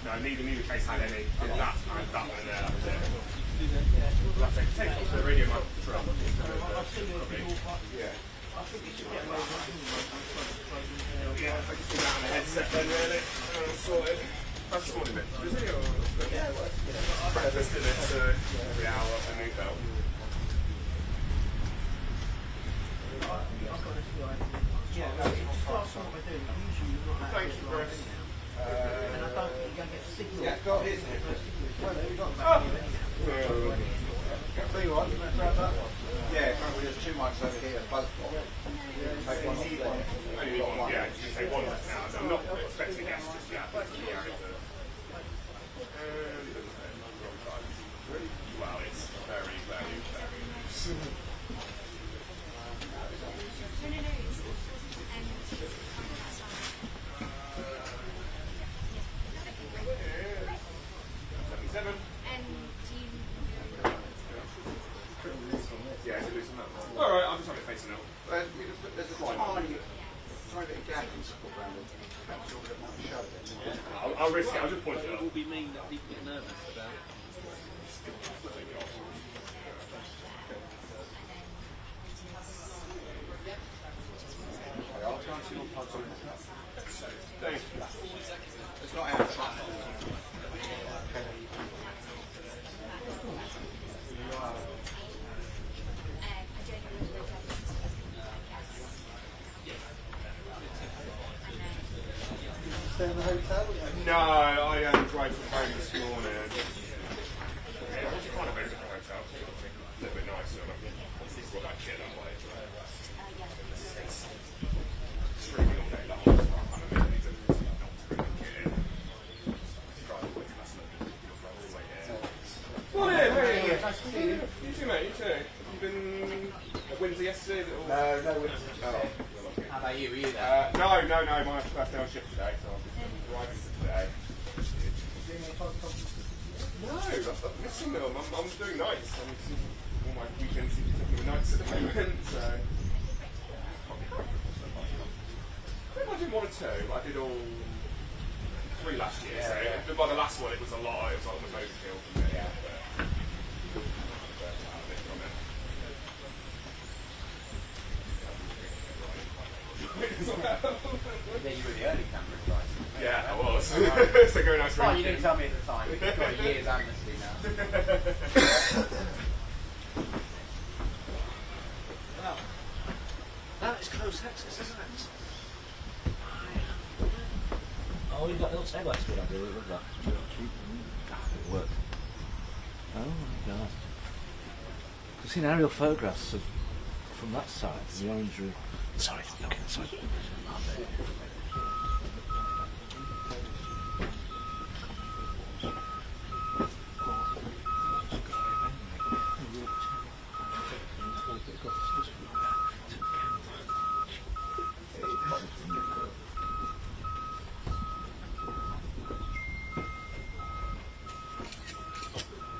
Speaker 6: No, neither case had any. That one and there, that was it. Take off the radio mic control.
Speaker 2: Yeah.
Speaker 6: Yeah, I just do that on the headset then, really. Sorted. That's the morning bit. Is it? Breakfast in it every hour, a new belt.
Speaker 8: I've got a few ideas. Yeah, no, it's just what we're doing. Usually you're not that good live anyhow. And I don't think you're going to get a signal.
Speaker 9: Yeah, got his.
Speaker 7: Tell you what, let's grab that one.
Speaker 9: Yeah, currently there's 2 mics over here, both got it. Take one off there.
Speaker 6: Only one, yeah, you say one now. I'm not expecting a guest just yet. Well, it's very, very, very loose. Yeah, it's a loose amount. Alright, I'll just have it facing out.
Speaker 9: There's a tiny bit of gap in support around it. Perhaps you'll get one show then.
Speaker 6: I'll risk it, I'll just point it
Speaker 8: It
Speaker 6: up.
Speaker 8: will be mean that people get nervous about it.
Speaker 9: I'll try and see what parts of it.
Speaker 6: Thanks.
Speaker 9: It's not out of track.
Speaker 7: Stay in the hotel?
Speaker 6: No, I drove from home this morning. Yeah, it was kind of a different hotel. A little bit nicer. I've got that shit that way. It's streaming all day long, so I kind of really need to not to bring the kit in. Drive all the way to all the way here. Morning, hey!
Speaker 2: Nice to see you.
Speaker 6: You too, mate, you too. You've been at Windsor yesterday? Is it all?
Speaker 2: No Windsor.
Speaker 6: Oh.
Speaker 2: How about you? Were you there?
Speaker 6: No, my first day on shift today, so I'm driving for today. No, I'm missing them. I'm doing nights. I'm all my weekends seem to be taking the nights at the moment, so. I think I did 1 or 2, but I did all 3 last year, so by the last one it was a lot, it was almost overkill for me. Yeah.
Speaker 2: Yeah, you were the early camera guys.
Speaker 6: Yeah, I was. So going nice.
Speaker 2: Fine, you didn't tell me at the time. You've got a year's amnesty now.
Speaker 8: Well, that is close access, isn't it?
Speaker 10: Oh, you've got little stabilizer good idea, look at that. It worked. Oh my god. I've seen aerial photographs of from that side, the orange room. Sorry, okay, sorry.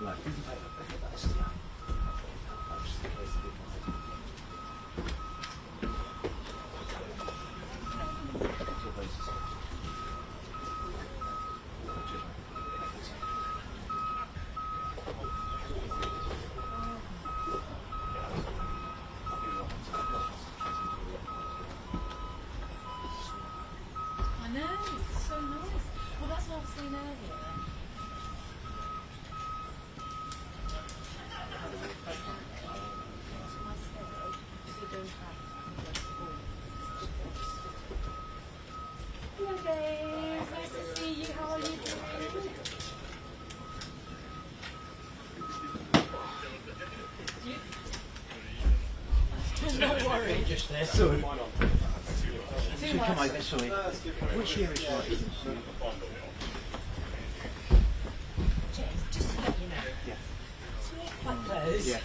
Speaker 10: Right.
Speaker 5: I know, it's so nice. Well, that's what I was saying earlier. Hello, babes. Nice to see you. How are you doing? No worries.
Speaker 10: Just there, sorry.
Speaker 5: Too
Speaker 10: Come
Speaker 5: much.
Speaker 10: on, sorry. Which year is it?
Speaker 11: Just to let you know, so we're quite close.
Speaker 10: Yeah.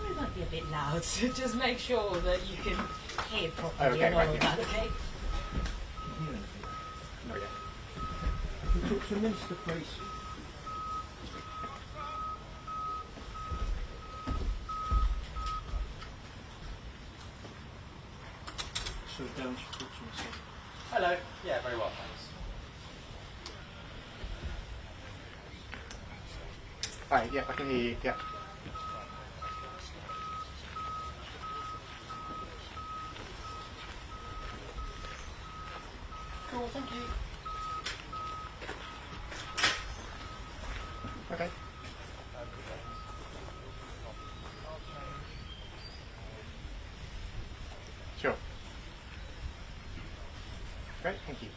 Speaker 11: We might be a bit loud, so just make sure that you can hear properly
Speaker 2: Okay,
Speaker 11: and all
Speaker 2: right,
Speaker 11: of
Speaker 2: yeah.
Speaker 11: that, okay?
Speaker 2: No, yeah.
Speaker 10: We took some Minster, please. So down to some.
Speaker 2: Hello. Yeah, very well, thanks.
Speaker 1: Hi, yeah, I can hear you, yeah.
Speaker 2: Cool, thank you.
Speaker 1: Okay. great. Thank you.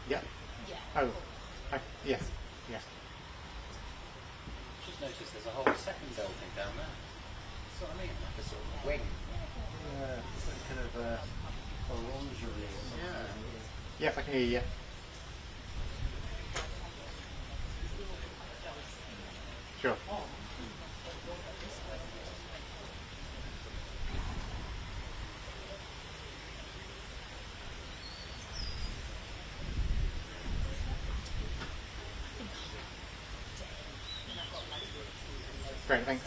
Speaker 1: Yeah. Oh, yes, yes.
Speaker 2: Just noticed there's a whole second building down there. That's what I mean, like a sort of wing.
Speaker 7: Yeah, some kind of orangery or something.
Speaker 2: Yeah.
Speaker 1: Yes, I can hear you. Sure. Great, thanks.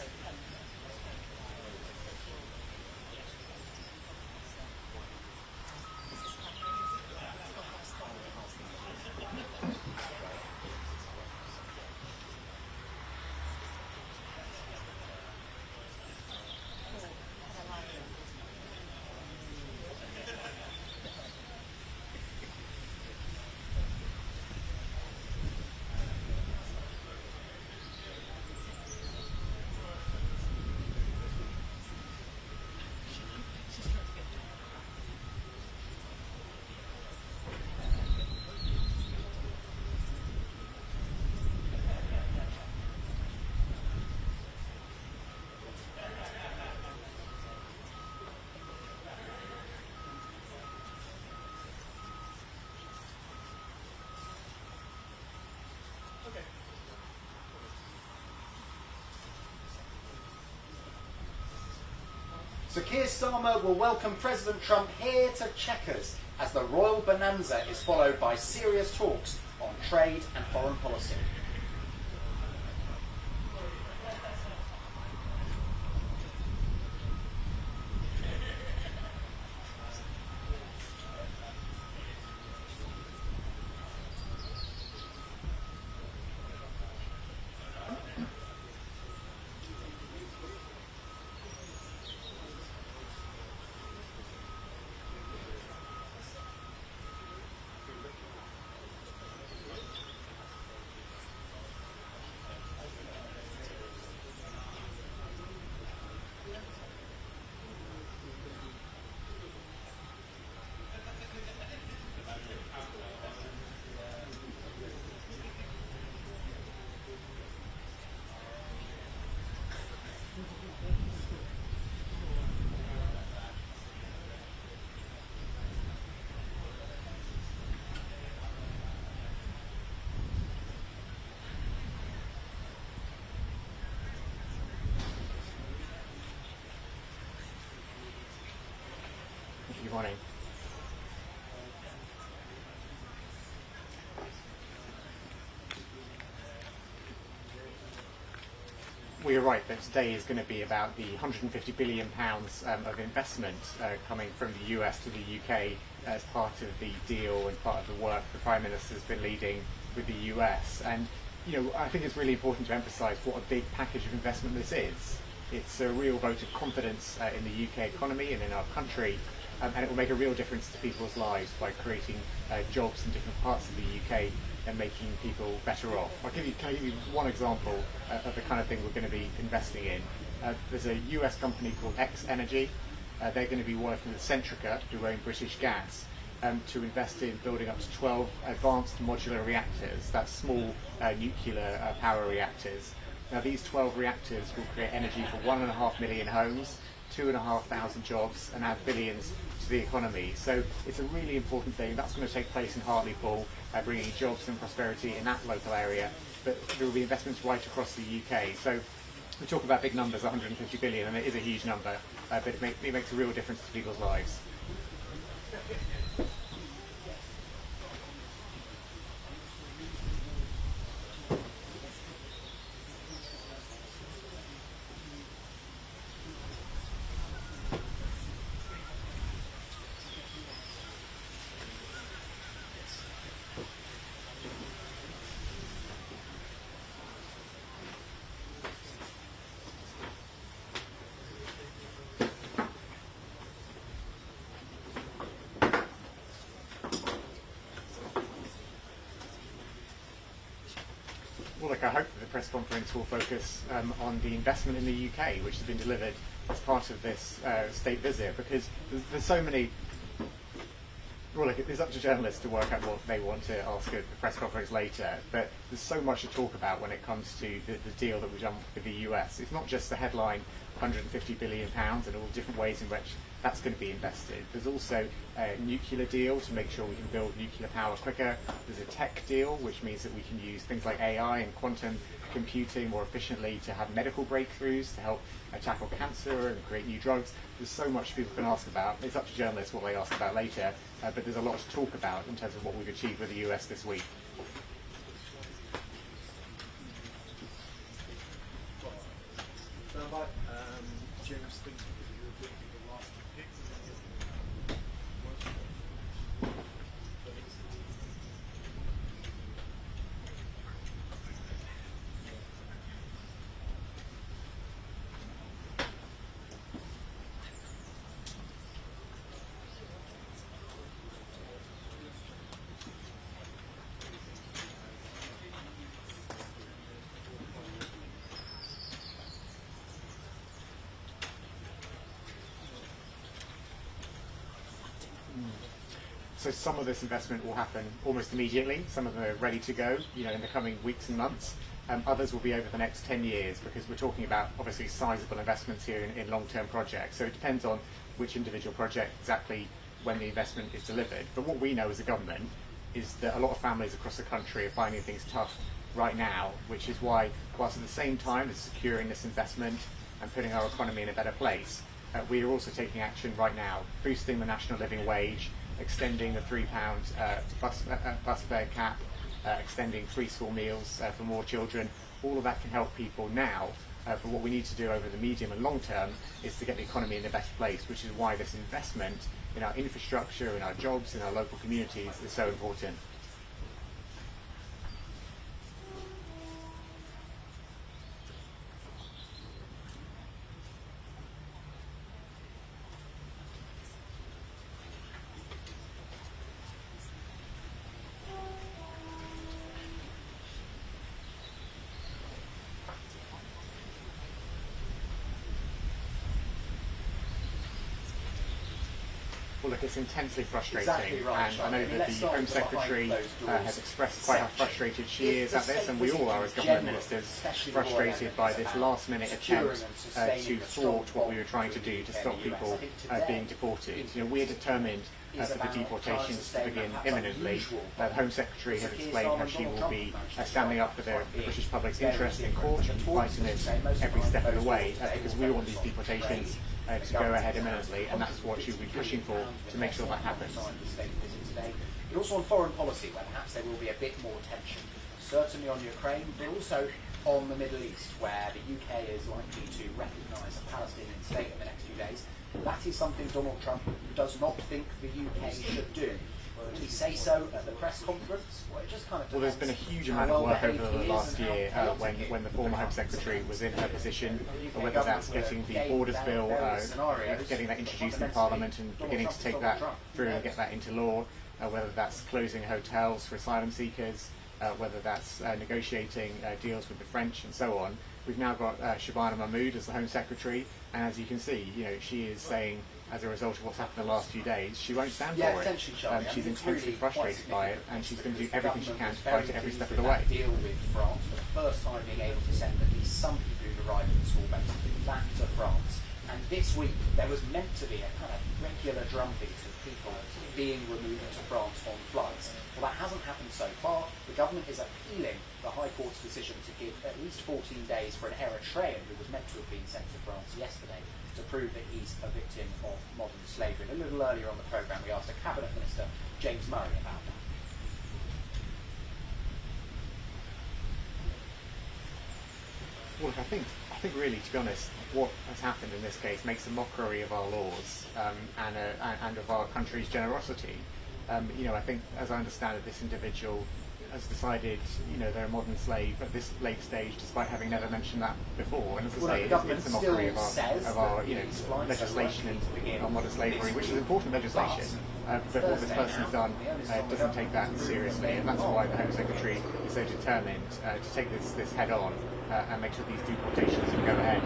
Speaker 2: So Keir Starmer will welcome President Trump here to Chequers as the royal bonanza is followed by serious talks on trade and foreign policy.
Speaker 1: Good morning. We are right that today is going to be about the £150 billion of investment coming from the US to the UK as part of the deal and part of the work the Prime Minister has been leading with the US. And I think it's really important to emphasise what a big package of investment this is. It's a real vote of confidence in the UK economy and in our country, and it will make a real difference to people's lives by creating jobs in different parts of the UK and making people better off. Can I give you one example of the kind of thing we're going to be investing in? There's a US company called X Energy. They're going to be working with Centrica, who own British Gas, to invest in building up to 12 advanced modular reactors. That's small nuclear power reactors. Now these 12 reactors will create energy for 1.5 million homes 2,500 jobs and add billions to the economy. So it's a really important thing. That's going to take place in Hartlepool, bringing jobs and prosperity in that local area. But there will be investments right across the UK. So we talk about big numbers, 150 billion, and it is a huge number, but it makes a real difference to people's lives. Well, look, I hope that the press conference will focus on the investment in the UK, which has been delivered as part of this state visit, because there's so many. Well, look, it's up to journalists to work out what they want to ask at the press conference later, but there's so much to talk about when it comes to the deal that we've done with the US. It's not just the headline £150 billion and all the different ways in which that's going to be invested. There's also a nuclear deal to make sure we can build nuclear power quicker. There's a tech deal, which means that we can use things like AI and quantum computing more efficiently to have medical breakthroughs to help tackle cancer and create new drugs. There's so much people can ask about. It's up to journalists what they ask about later, but there's a lot to talk about in terms of what we've achieved with the US this week.
Speaker 12: So like James thinks because you're going to be the last pick.
Speaker 1: So some of this investment will happen almost immediately. Some of them are ready to go, in the coming weeks and months. Others will be over the next 10 years because we're talking about obviously sizable investments here in long-term projects. So it depends on which individual project exactly when the investment is delivered. But what we know as a government is that a lot of families across the country are finding things tough right now, which is why, whilst at the same time as securing this investment and putting our economy in a better place, we are also taking action right now, boosting the national living wage, extending the £3 bus fare cap, extending free school meals for more children. All of that can help people now, but what we need to do over the medium and long term is to get the economy in a better place, which is why this investment in our infrastructure, in our jobs, in our local communities is so important. Well, look, it's intensely frustrating,
Speaker 2: Exactly right,
Speaker 1: and I know that the Home Secretary has expressed quite how frustrated she is at this, and we all are as government ministers frustrated by this last-minute attempt to thwart what we were trying to do to stop people being deported. We're determined for the deportations to begin imminently. The Home Secretary has explained how she will be standing up for the British public's interest in court and fighting this every step of the way, because we want these deportations to go ahead imminently, and that's what she'll be pushing for to make sure that happens.
Speaker 2: But also on foreign policy, where perhaps there will be a bit more tension, certainly on Ukraine, but also on the Middle East, where the UK is likely to recognise a Palestinian state in the next few days. That is something Donald Trump does not think the UK should do. Did he say so at the press conference? Well, it just kind of
Speaker 1: there's been a huge amount of work over the last year when the former Home Secretary was in her position, whether that's getting the Borders Bill, getting that introduced in Parliament and beginning to take that through and get that into law, whether that's closing hotels for asylum seekers, whether that's negotiating deals with the French and so on. We've now got Shabana Mahmood as the Home Secretary, and as you can see, she is saying, as a result of what's happened the last few days, she won't stand for it. She's intensely frustrated by it, and she's going to do everything she can to fight it every step of the way.
Speaker 2: Deal with France for the first time being able to send at least some people who've arrived at the school basically back to France And this week there was meant to be a kind of regular drumbeat of people being removed to France on flights. Well, that hasn't happened so far. The government is appealing the High Court's decision to give at least 14 days for an Eritrean who was meant to have been sent to France yesterday to prove that he's a victim of modern slavery. And a little earlier on the programme we asked a Cabinet Minister, James Murray, about that.
Speaker 13: Well, I think really, to be honest, what has happened in this case makes a mockery of our laws and of our country's generosity. I think, as I understand it, this individual has decided, they're a modern slave at this late stage, despite having never mentioned that before. And as I say, it's a mockery of our legislation on modern slavery, which is important legislation. But what this person's done doesn't take that seriously, and that's why the Home Secretary is so determined to take this head on and make sure these deportations can go ahead.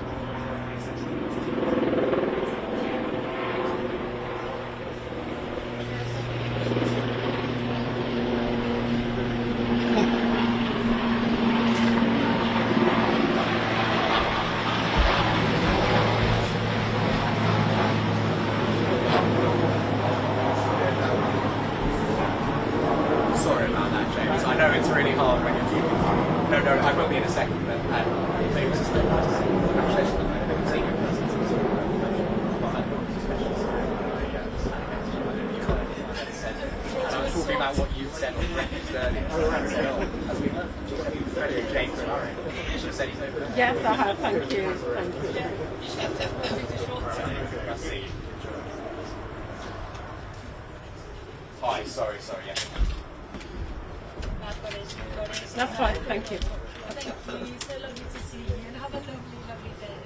Speaker 2: Sorry about that, James. I know it's really hard when you're No, I will be in a second, but maybe it's just congratulations on that. I haven't seen your presence. And I'm talking about what you said on record earlier. As we heard, Freddie and James should have said he's over there.
Speaker 3: Yes, I have. Thank you. Thank you.
Speaker 2: Hi, sorry, yeah.
Speaker 3: That's fine. Thank you.
Speaker 11: Thank you. So lovely to see you, and have a lovely, lovely day.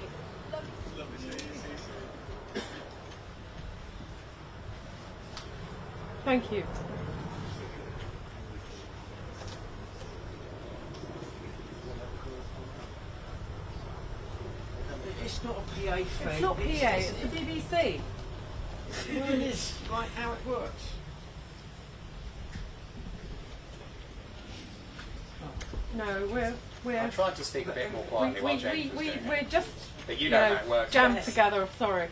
Speaker 3: Thank you.
Speaker 8: It's not a PA thing.
Speaker 3: It's not PA. It's the BBC.
Speaker 8: Well, it is like how it works.
Speaker 3: No, we're.
Speaker 2: I tried to speak a bit more quietly while James was doing it.
Speaker 3: We're just.
Speaker 2: But you know how it works.
Speaker 3: Jammed together. Sorry.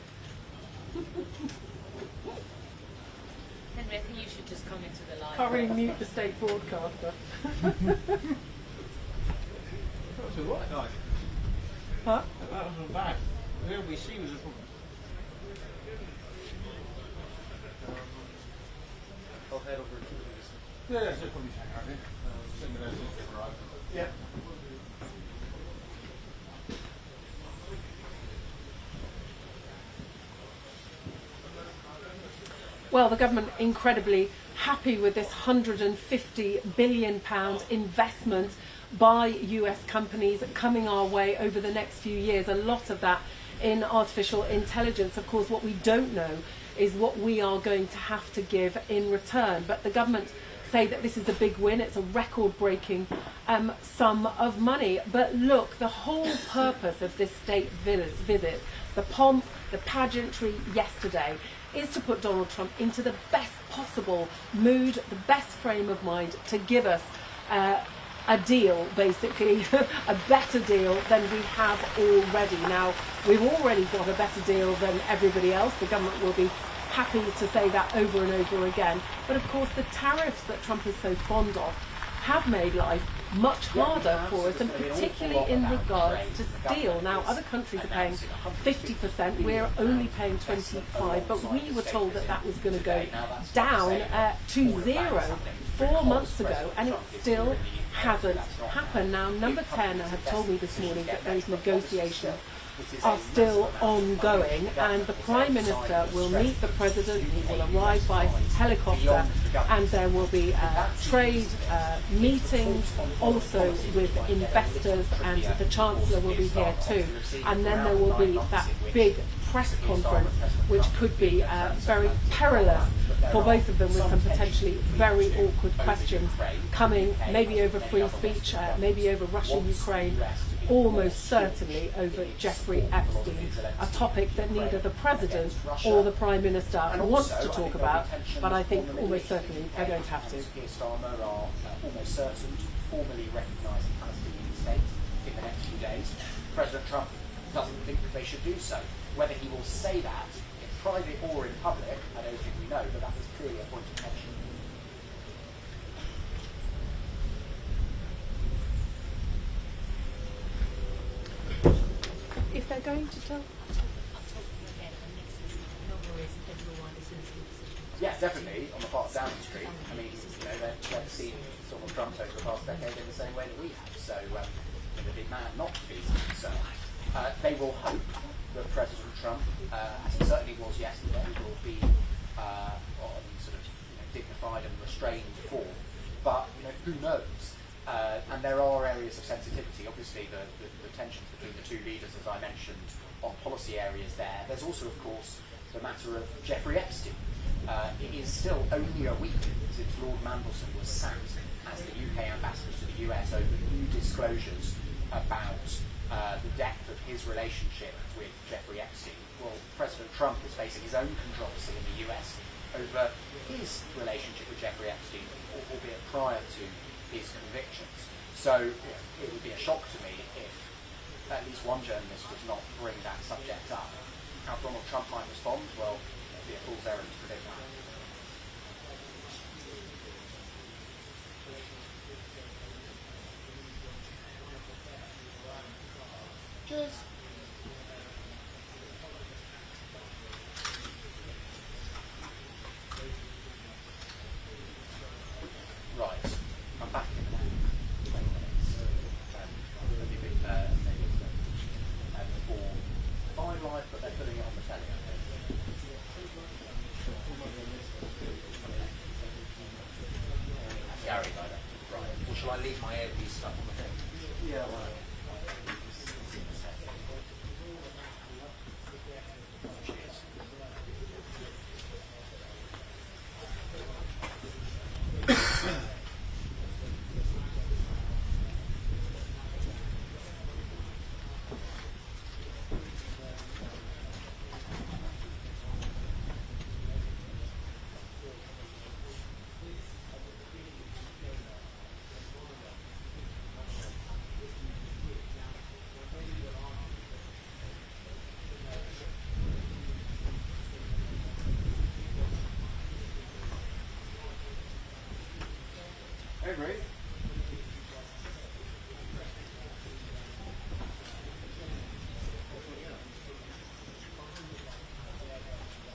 Speaker 11: Henry, I think you should just come into the line.
Speaker 3: Can't really mute the state broadcaster.
Speaker 8: That was all right, guys.
Speaker 3: Huh?
Speaker 8: That wasn't bad. The LBC was a problem.
Speaker 9: I'll head over to this.
Speaker 8: Yeah, that's probably hang out here. Send me those in for right. Yeah.
Speaker 3: Well, the government incredibly happy with this £150 billion investment by US companies coming our way over the next few years. A lot of that in artificial intelligence. Of course, what we don't know is what we are going to have to give in return. But the government say that this is a big win. It's a record-breaking sum of money. But look, the whole purpose of this state visit, the pomp, the pageantry yesterday, is to put Donald Trump into the best possible mood, the best frame of mind to give us a deal, basically, a better deal than we have already. Now, we've already got a better deal than everybody else. The government will be happy to say that over and over again. But of course, the tariffs that Trump is so fond of have made life much harder for us, and particularly in regards to steel. Now, other countries are paying 50%, we're only paying 25%, but we were told that that was going to go down to 0 4 months ago, and it still hasn't happened. Now, Number 10 have told me this morning that those negotiations are still ongoing, and the Prime Minister will meet the President. He will arrive by helicopter, and there will be trade meetings also with investors, and the Chancellor will be here too. And then there will be that big press conference, which could be very perilous for both of them, with some potentially very awkward questions coming, maybe over free speech, maybe over Russia-Ukraine, almost certainly over Jeffrey Epstein, a topic that neither the President or the Prime Minister wants to talk about, but I think almost certainly they're going to have to.
Speaker 2: Keir Starmer are almost certain to formally recognise the Palestinian state in the next few days. President Trump doesn't think that they should do so. Whether he will say that in private or in public, I don't think we know, but that was clearly a point of tension.
Speaker 3: If they're going to tell...
Speaker 2: Yes, definitely, on the part of Downing Street. I mean, you know, they've seen Donald Trump over the past decade in the same way that we have, so they'd be mad not to be concerned. They will hope that President Trump, as he certainly was yesterday, will be on sort of dignified and restrained form. But who knows? And there are areas of sensitivity. Obviously, the tensions between the two leaders, as I mentioned, on policy areas there. There's also, of course, the matter of Jeffrey Epstein. It is still only a week since Lord Mandelson was sacked as the UK ambassador to the US over new disclosures about the depth of his relationship with Jeffrey Epstein. Well, President Trump is facing his own controversy in the US over his relationship with Jeffrey Epstein, albeit prior to his convictions. So it would be a shock to me if at least one journalist does not bring that subject up. How Donald Trump might respond, well, it would be a fool's errand to predict that. Cheers. Right, I'm back in about 20 minutes. Maybe before 5 live, but they're putting it on the telly. Gary, right. Well, shall I leave my AV stuff on the thing? Yeah, right. I agree.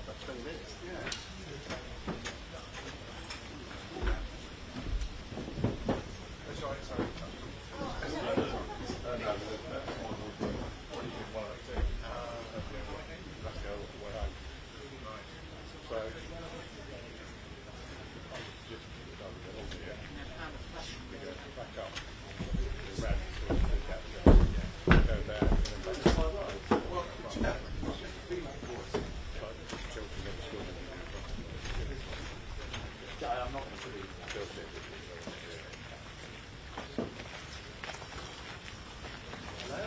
Speaker 12: About 20 minutes.
Speaker 2: Yeah.
Speaker 6: Sorry.
Speaker 2: I'm not going to be Hello?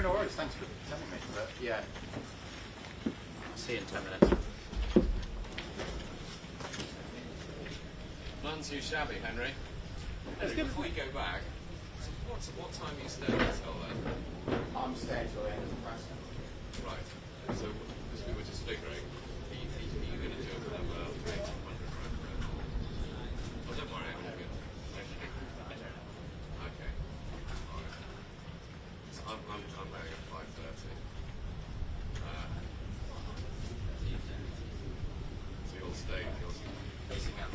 Speaker 2: No worries. Thanks for telling me. But yeah, I'll see you in 10 minutes.
Speaker 14: None too shabby, Henry. Before you go back, what time are you staying until then?
Speaker 2: I'm staying till the end of the press.
Speaker 14: Right. So, as we were just figuring, are you going to do a kind of 1800 round? Oh, don't worry, I'm good. Okay. Alright. So I'm going at 5:30. So you'll stay, facing out.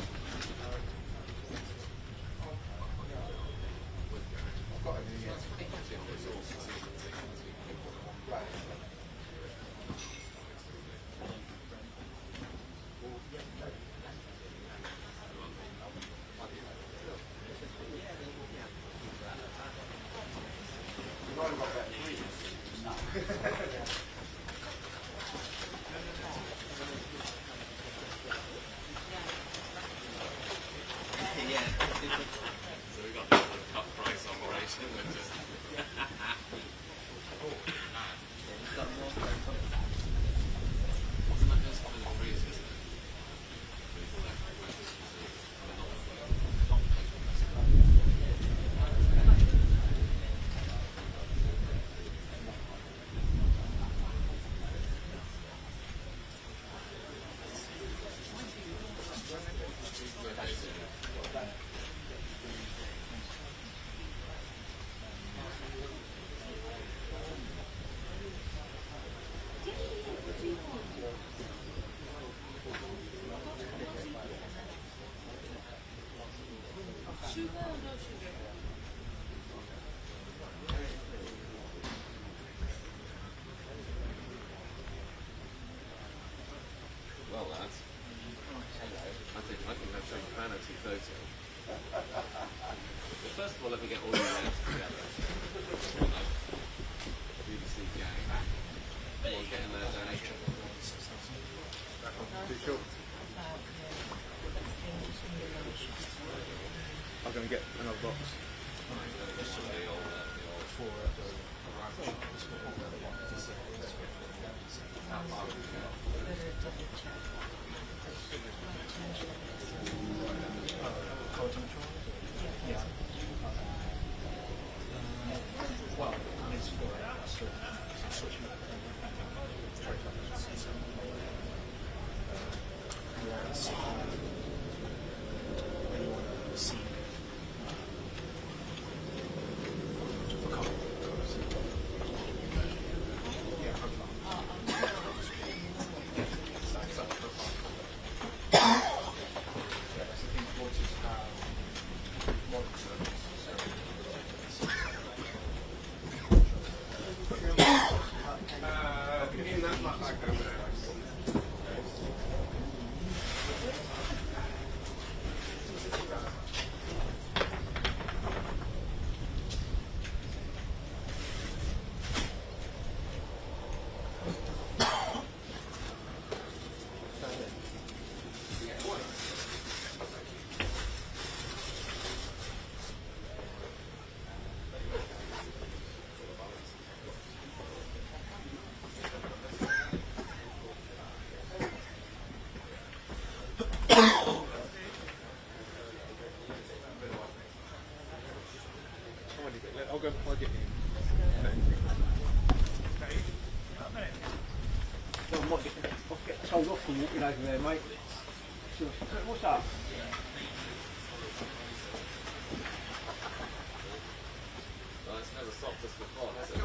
Speaker 14: So we got the cut price operation, which is
Speaker 13: sure? I'm going to get another box.
Speaker 6: In that black bag over there.
Speaker 13: I'll go plug it in.
Speaker 8: Well, I might get told off from walking over there, mate. So, what's up?
Speaker 14: Well, it's never stopped us before, has it?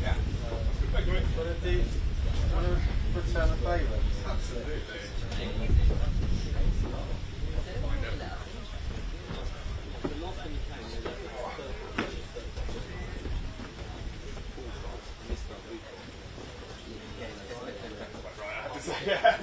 Speaker 14: Yeah.
Speaker 1: Return a favour.
Speaker 6: Yeah.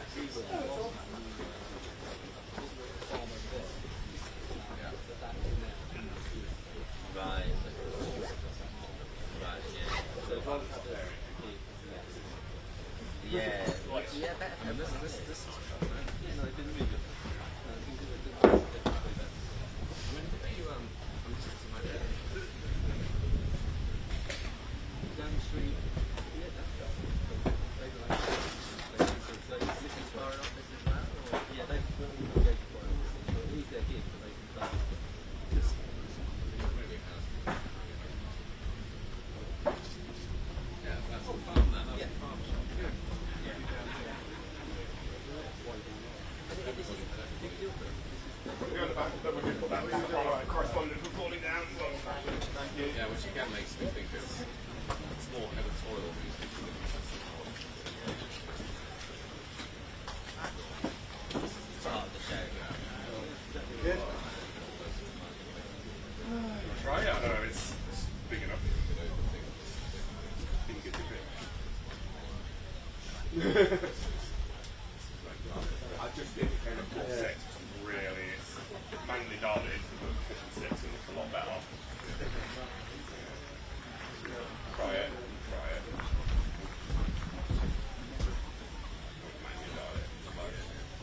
Speaker 6: Correspondent reporting down. Thank you.
Speaker 14: Yeah, which again makes me think it's more editorial music.
Speaker 1: Good.
Speaker 6: Try it. I don't know. It's big enough. I think it's a bit. I just think it kind of 4-6 really. It's manually dialed it into the 56 and it's a lot better. Try it. Try it. Manually dial it.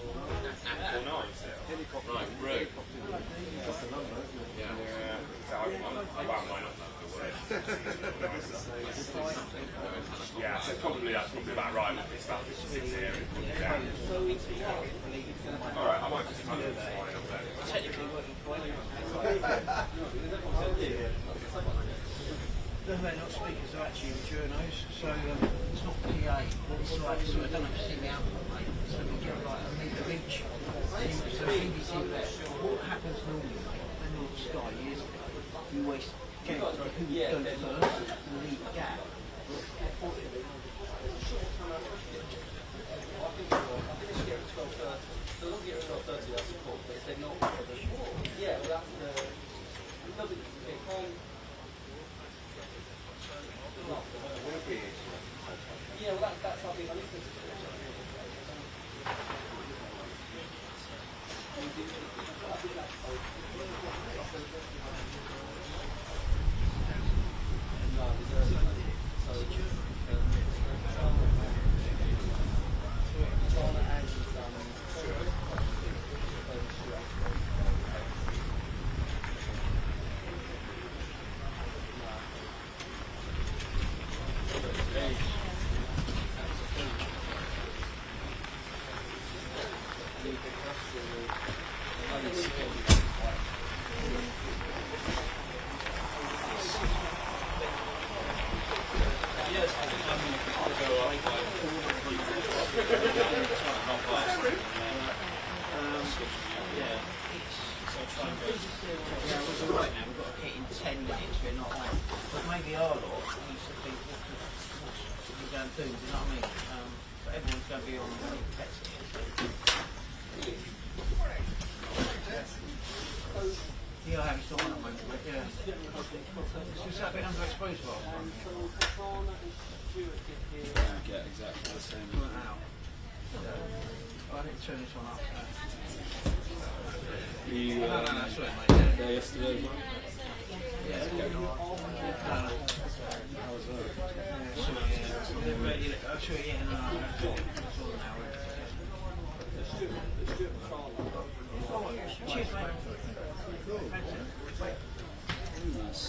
Speaker 6: Or 9 still.
Speaker 14: Right, brilliant.
Speaker 6: That's the number, isn't it? Yeah. So I might not know the word. Yeah, so probably that's probably about right. It's about 56 here. It's probably down. Alright, I might just turn it fine up there.
Speaker 8: Technically working fine. No, they're not speakers, they're actually journos, so it's not PA. It's like, so I don't have to see the output, mate. So we get like a metre each. So BBC, what happens normally, mate, when you're on Sky years ago, you always check who would go first and leave a gap.
Speaker 9: So long as you get 12:30, that's
Speaker 8: Yeah, it was alright now, we've got to hit in 10 minutes, we're not like, but maybe our lot needs to think what we're going to do, you know what I mean? But everyone's going to be on text here, so. Yeah, I have, it's not on at the moment, but yeah. It's just a bit underexposed last time.
Speaker 14: Yeah, exactly the same.
Speaker 8: I didn't turn this one up.
Speaker 14: You,
Speaker 8: no, sorry mate.
Speaker 14: there yesterday as well?
Speaker 8: Yeah, it's going on.
Speaker 14: How was that?
Speaker 8: Sure, yeah, no, it's all an hour. Cheers, mate.
Speaker 14: Nice.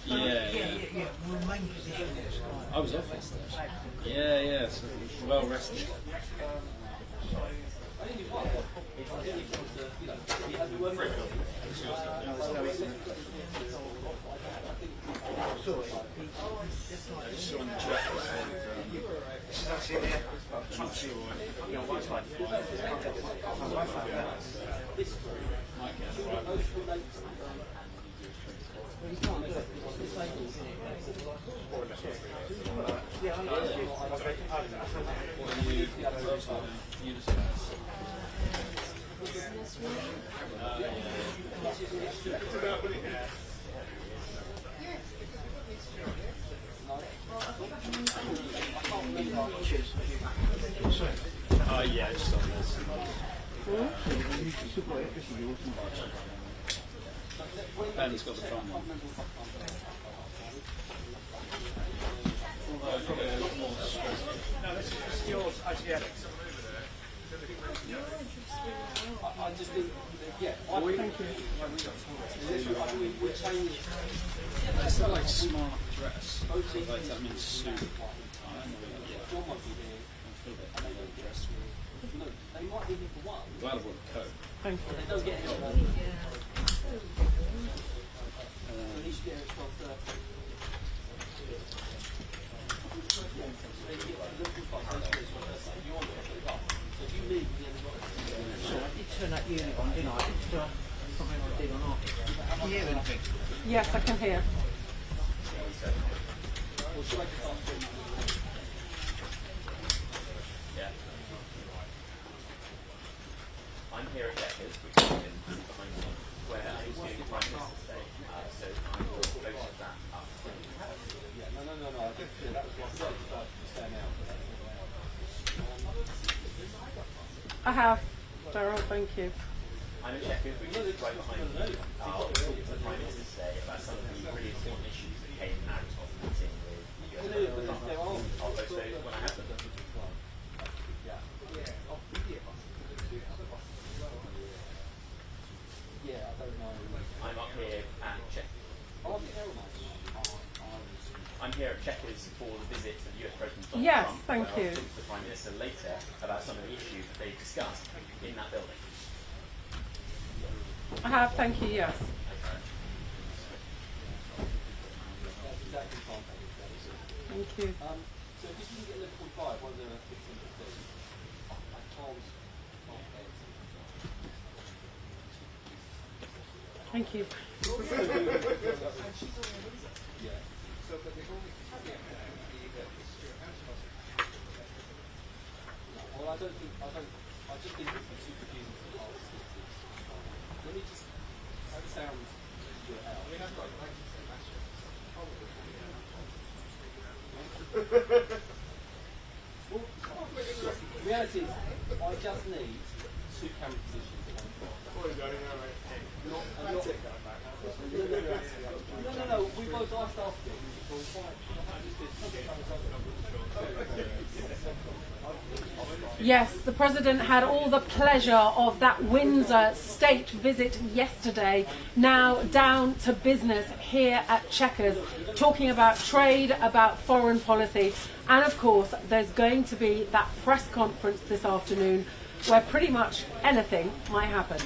Speaker 14: Yeah.
Speaker 8: We'll main position is
Speaker 14: I was off yesterday. Yeah, so well rested. Yeah, just on this. Ben's got the front one.
Speaker 12: No, this is yours. Actually, yeah.
Speaker 9: I just think, yeah. We changed.
Speaker 14: It's not like smart dress. Like that means suit. I don't know. Yeah. I feel a bit dressed.
Speaker 9: No, they might need it for one.
Speaker 14: I'm glad I brought a coat.
Speaker 3: Thank you.
Speaker 9: They don't get it. At least you get it from the.
Speaker 8: So I did turn that unit on, didn't I? I can't remember if I did or not. Can you hear anything?
Speaker 3: Yes, I can hear.
Speaker 15: Yeah. I'm here at Chequers, which is behind me, where I'm doing Prime Minister's Day, so I will close that up.
Speaker 9: No. I think that was what I said about staying out.
Speaker 3: I have. Daryl, thank you.
Speaker 15: I'm at Chequers, which is right behind me. I'll talk to the Prime Minister's Day about some of the really important issues that came out of the meeting with I'll post those when I have them.
Speaker 9: Yeah, I don't know.
Speaker 15: I'm up here at Chequers. I'm here at Chequers for the visit of US President Donald
Speaker 3: Yes,
Speaker 15: Trump.
Speaker 3: thank
Speaker 15: where
Speaker 3: you.
Speaker 15: I'll talk to the Prime Minister later about some of the issues that they discussed in that building.
Speaker 3: I have, thank you, yes. Thank you.
Speaker 9: So if you can get 11.5, one of the 15%, I can't.
Speaker 3: Thank you.
Speaker 9: Well, I just think it's too confusing for the whole city. Let me just, that sounds your house. I mean, that's right, the reality is, I just need 2 camera positions at one point. No, we both asked after it.
Speaker 3: Yes, the President had all the pleasure of that Windsor state visit yesterday. Now down to business here at Chequers, talking about trade, about foreign policy, and of course there's going to be that press conference this afternoon where pretty much anything might happen.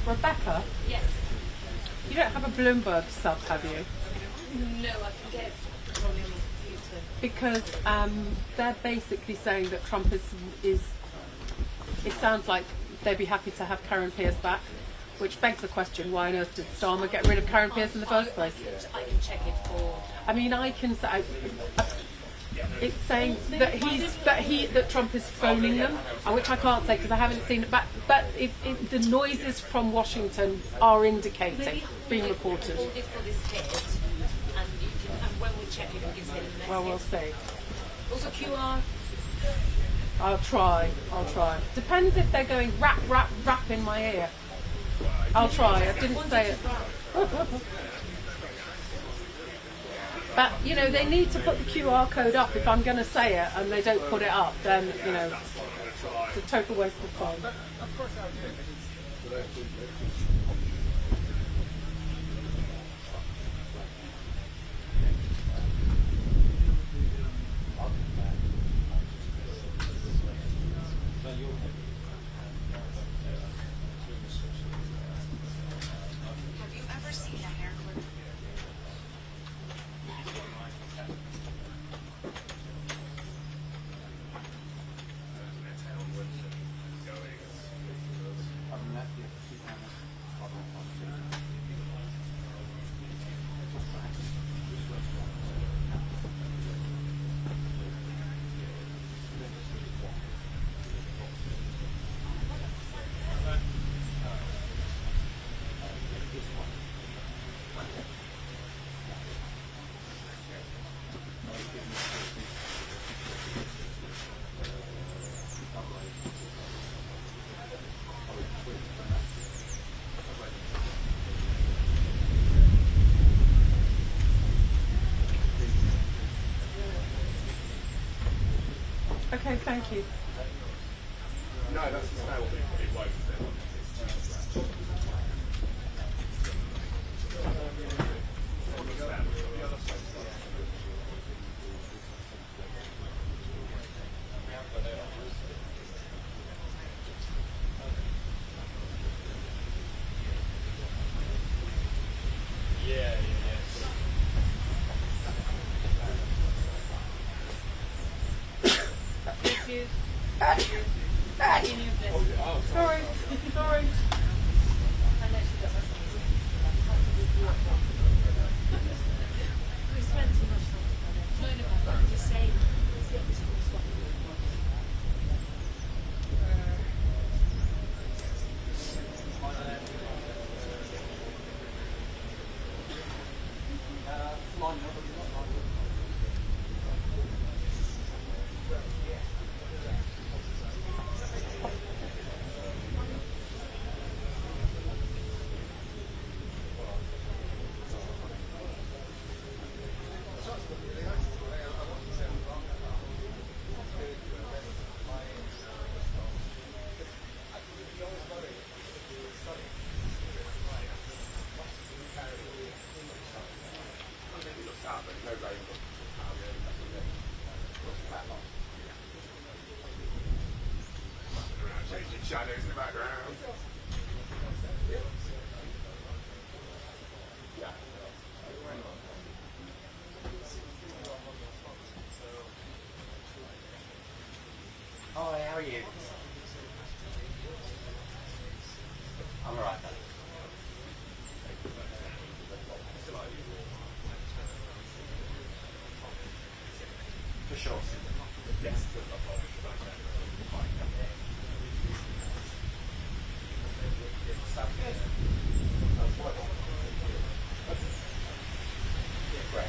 Speaker 3: Rebecca,
Speaker 11: Yes.
Speaker 3: you don't have a Bloomberg sub, have you?
Speaker 11: No, I can get it probably on the computer.
Speaker 3: Because they're basically saying that Trump is. It sounds like they'd be happy to have Karen Pierce back, which begs the question: why on earth did Starmer get rid of Karen Pierce in the first place?
Speaker 11: I can check it for.
Speaker 3: I mean, I can say. It's saying that Trump is phoning them, which I can't say because I haven't seen it. But the noises from Washington are indicating, being reported.
Speaker 11: Hold it for this head, and you can. And when we check it, we can say the next.
Speaker 3: Well, we'll
Speaker 11: head.
Speaker 3: see.
Speaker 11: Also QR.
Speaker 3: I'll try. Depends if they're going rap in my ear. I'll try. I didn't say it. But, you know, they need to put the QR code up if I'm going to say it and they don't put it up, then, you know, it's a total waste of time.
Speaker 4: Have you ever seen a hair clip?
Speaker 3: Okay, thank you.
Speaker 6: No, that's the style. It won't.
Speaker 11: Thank you. Any of this.
Speaker 2: sure.
Speaker 15: Yes.
Speaker 2: Sounds good. Great.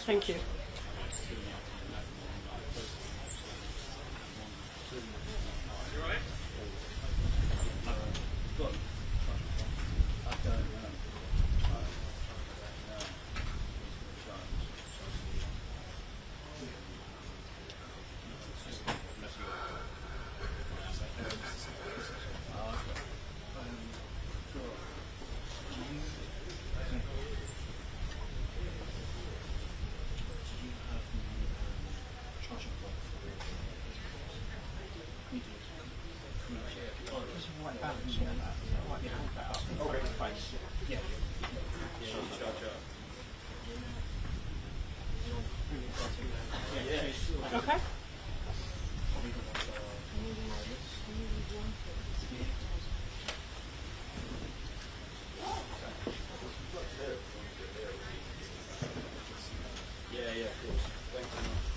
Speaker 3: Thank you. Okay.
Speaker 9: Yeah, of course. Thanks very much.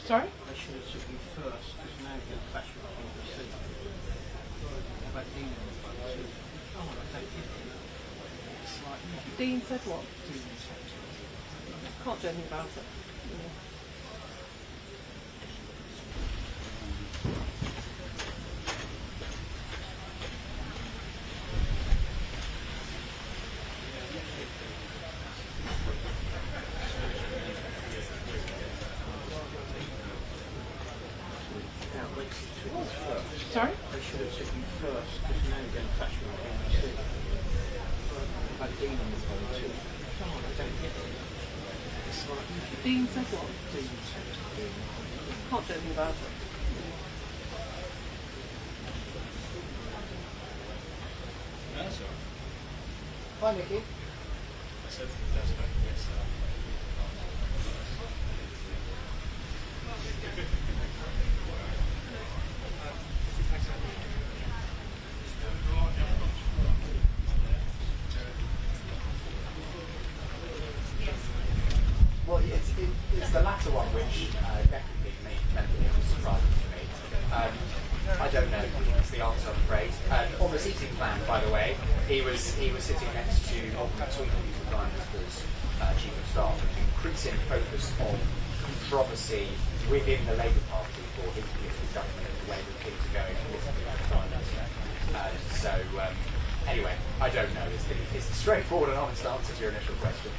Speaker 3: Sorry?
Speaker 8: They should have took you first. Oh, I don't get it. It's like,
Speaker 3: Dean said what?
Speaker 8: Dean said,
Speaker 3: Can't do anything about it. Sorry?
Speaker 8: They should have said you first, because now you're going to touch me again too. I've had Dean on the phone too. Oh, I don't get it. It's like,
Speaker 3: Dean said what?
Speaker 8: Dean said,
Speaker 3: Can't do anything about it.
Speaker 14: That's all right.
Speaker 2: Hi, Nikki.
Speaker 14: I said that's about yes.
Speaker 2: Well, it's the latter one which definitely meant it was surprising to me. I don't know. That's the answer, I'm afraid. On the seating plan, by the way, he was sitting next to Sweden, who's the Prime Minister's Chief of Staff, an increasing focus on controversy within the Labour Party for his political government and the way that things are going with the Prime Minister. Anyway, I don't know. It's the straightforward and honest answer to your initial question.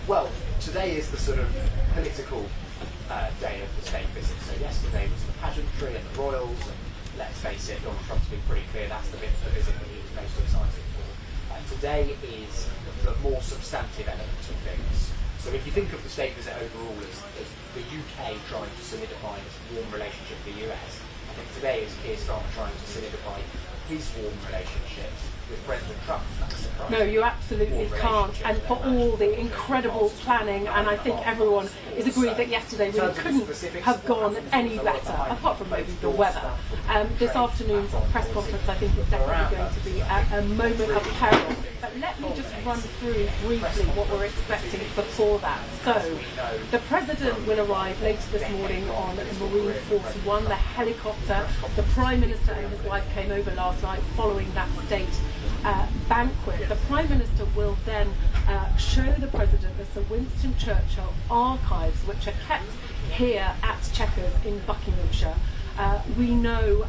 Speaker 2: Well, today is the sort of political day of the state visit. So yesterday was the pageantry and the royals, and let's face it, Donald Trump's been pretty clear that's the bit of the visit that he was most excited for. Today is the more substantive element of things. So if you think of the state visit overall as the UK trying to solidify its warm relationship with the US, I think today is Keir Starmer trying to solidify his warm relationship with President Trump.
Speaker 3: No, you absolutely can't. And for all the incredible planning, and I think everyone is agreed that yesterday really couldn't have gone any better, apart from maybe the weather. This afternoon's press conference, I think, is definitely going to be a moment of peril. But let me just run through briefly what we're expecting before that. So, the President will arrive later this morning on Marine Force One, the helicopter. The Prime Minister and his wife came over last night following that state banquet. The Prime Minister will then show the President the Sir Winston Churchill archives, which are kept here at Chequers in Buckinghamshire. We know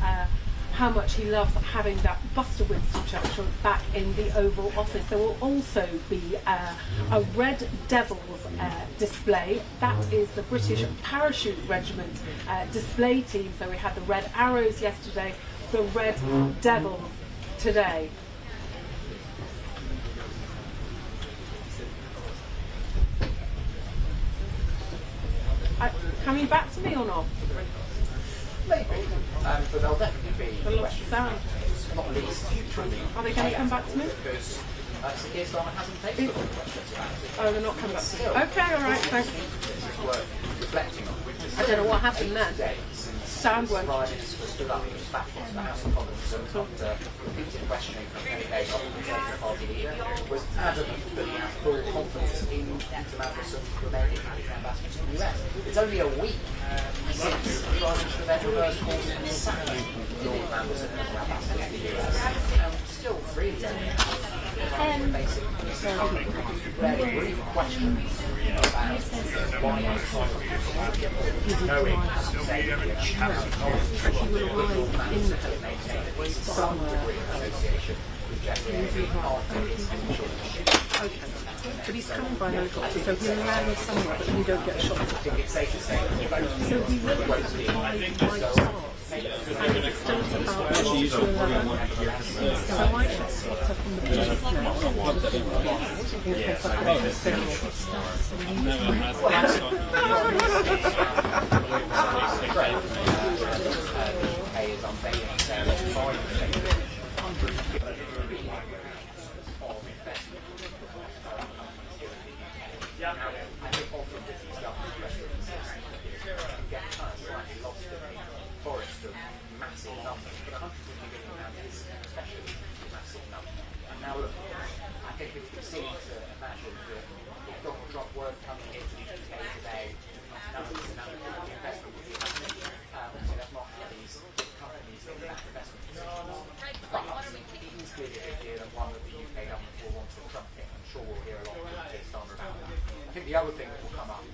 Speaker 3: how much he loves having that bust of Winston Churchill back in the Oval Office. There will also be a Red Devils display. That is the British Parachute Regiment display team. So we had the Red Arrows yesterday, the Red Devils today. Coming back to me or not?
Speaker 2: Maybe. But there'll definitely be
Speaker 3: a lot of sound.
Speaker 2: Not least from the
Speaker 3: Are they going to come back to me?
Speaker 2: Because Sir Keir Starmer hasn't taken the questions about it.
Speaker 3: Oh, they're not coming back to me. Okay, all right, thanks.
Speaker 2: This is worth reflecting on.
Speaker 3: I don't know what happened then. Sound went.
Speaker 2: Prime Minister stood up and was back into the House of Commons and after repeated questioning from many days after the Labour Party leader was adamant that he has full confidence in Peter Mandelson remaining ambassador to the US. It's only a week since the Prime Minister then reversed calls and sacking Mandelson as ambassador to the US. And still really basic, very brief questions about why he's trying to knowing some degree of association with Jeffrey after his initial
Speaker 3: Okay. But he's coming by helicopter, so he'll land somewhere, but you don't get a shot.
Speaker 2: I think it's safe to say that he voted.
Speaker 3: So he will have by stars. And it starts about 10 to 11. So I should start up on the beach in case I have to send off stars.
Speaker 2: I think often with these government references, you can get slightly lost in a forest of massive numbers, but £150 million is be silly to imagine that if Donald Trump were coming into the UK today, none of the investment would be happening. Obviously, that's not how these big companies think about investment decisions. But it is clearly a big deal and one that the UK government will want to trumpet. I'm sure we'll hear a lot from Keir Starmer about that. I think the other thing that will come up,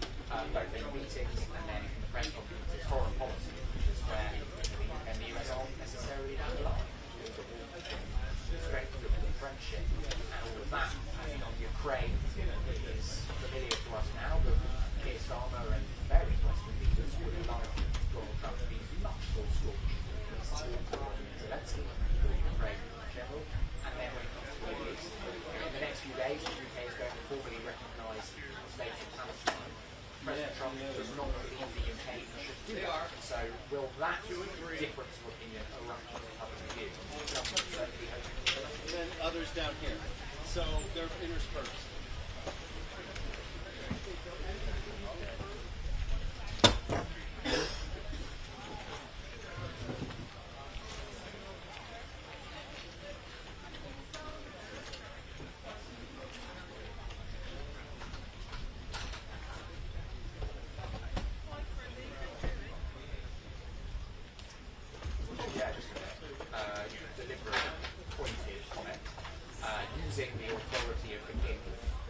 Speaker 2: both in the meetings and then in the press conference, is foreign policy, which is where the UK and the US aren't necessarily that aligned. The strength of the friendship and all of that. Ukraine is familiar to us now, but Keir Starmer and various Western leaders would have liked Donald Trump to be much more staunch in his support for Zelensky and for Ukraine in general. And then when it comes to the Middle East, in the next few days, the UK is going to formally recognise the state of Palestine. President Trump does not believe the UK should do that. So will that difference of opinion erupt in the public view? Certainly hope.
Speaker 9: And then others down here. So they're interspersed.
Speaker 2: Yeah, just a deliberate, pointed comment. Using the authority of the king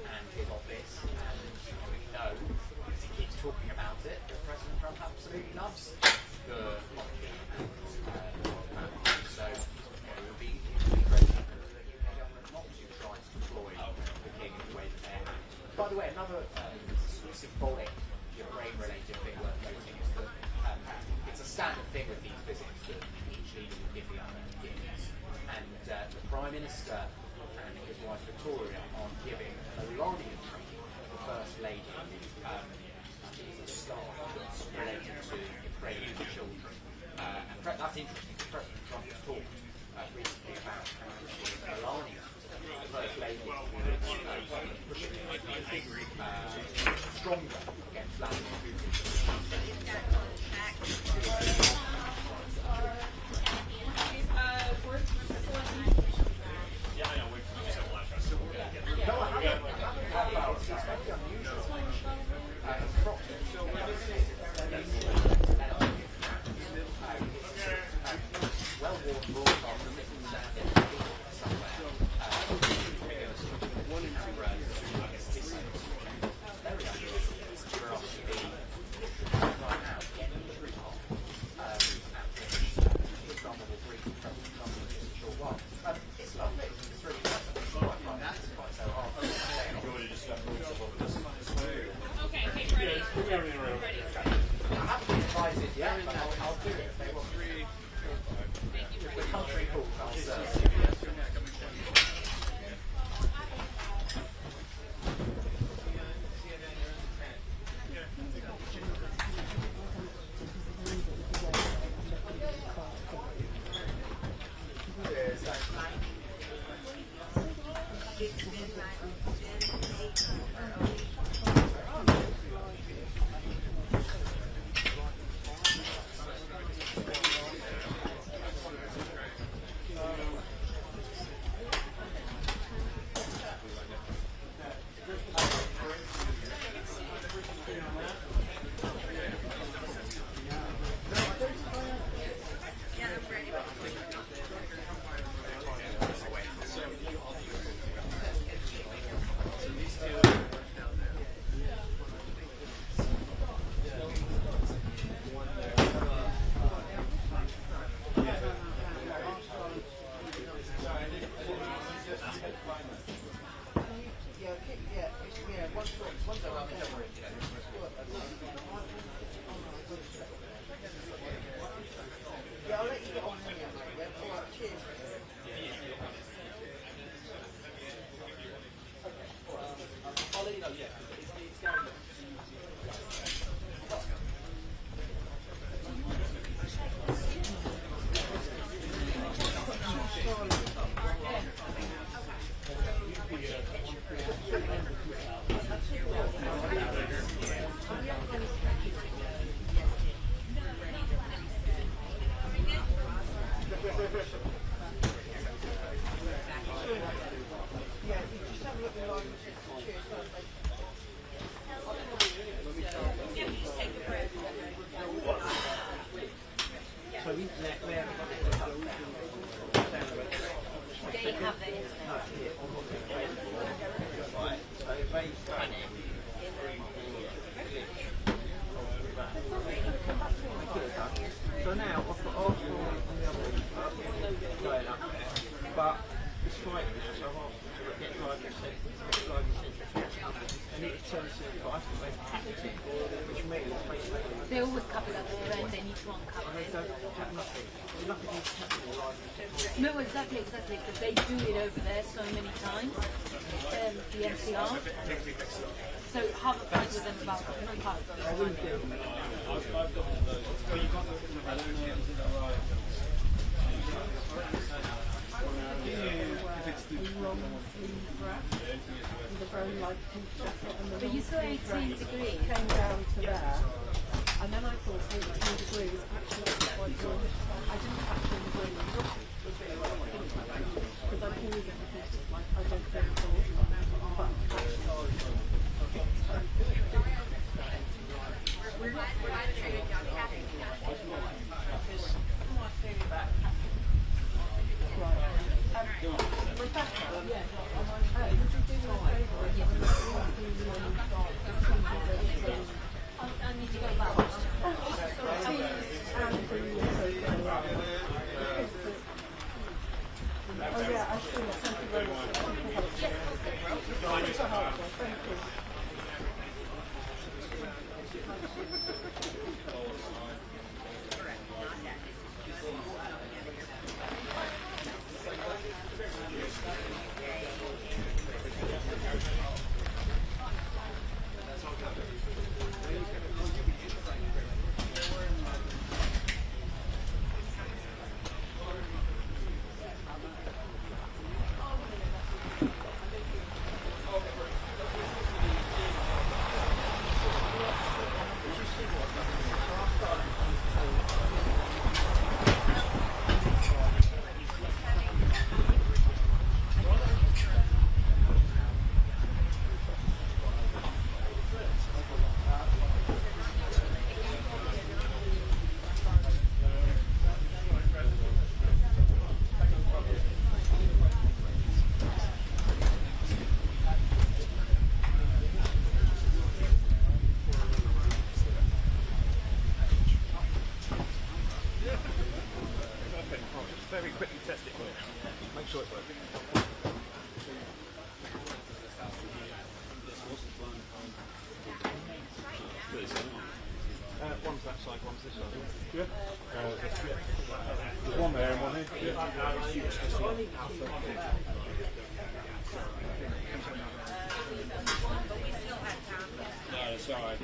Speaker 2: and his office, and we know, because he keeps talking about it, that President Trump absolutely loves the monarchy and the royal family. So it would be great for the UK government not to try to deploy the king in the way that they're acting. By the way, another symbolic Ukraine-related thing worth noting is that it's a standard thing with these visits that each leader will give the other gifts. And the Prime Minister and his wife Victoria are giving Melania Trump, the First Lady, a scarf that's related to Ukrainian children. And that's interesting because President Trump has talked recently about Melania, the First Lady, pushing stronger against Vladimir Putin.
Speaker 14: Yeah, I know. We're just having a laugh. So we're going to get.
Speaker 2: No, I haven't. It's very unusual. Well-worn broadcast from Mr. Sanders somewhere. Very unusual for us to be right now getting the report. Some will brief President Trump in just a short while. It's lovely. It's really nice. It's quite so hard.
Speaker 11: Okay, ready.
Speaker 2: I haven't been invited yet, but I'll do it if they want. If the country calls, I'll serve.
Speaker 8: Yeah, if you just have a look it turns to life because they've packed it, which means basically
Speaker 11: They always cover that at the end, they need to uncover
Speaker 8: they
Speaker 11: it.
Speaker 8: don't have nothing. Nothing is happening live.
Speaker 11: No, exactly, because they do it over there so many times, the NCR. So have a fight with them about uncover those times.
Speaker 9: I've got one of those. I don't know if it's right. If it's the
Speaker 3: long sleeve dress with a very light pink jacket and the
Speaker 11: But you saw 18 degrees.
Speaker 3: came down to there. And then I thought 18 degrees actually quite good. I didn't actually agree because I'm always indicated like I don't go cold, but
Speaker 11: I need to go back.
Speaker 3: Oh yeah, I see it. Thank you very much. Super helpful. Thank you.
Speaker 6: Very quickly test it for you. Make sure it's working. One's that side, one's this side. Yeah. There's one there and one here.
Speaker 9: No, it's alright.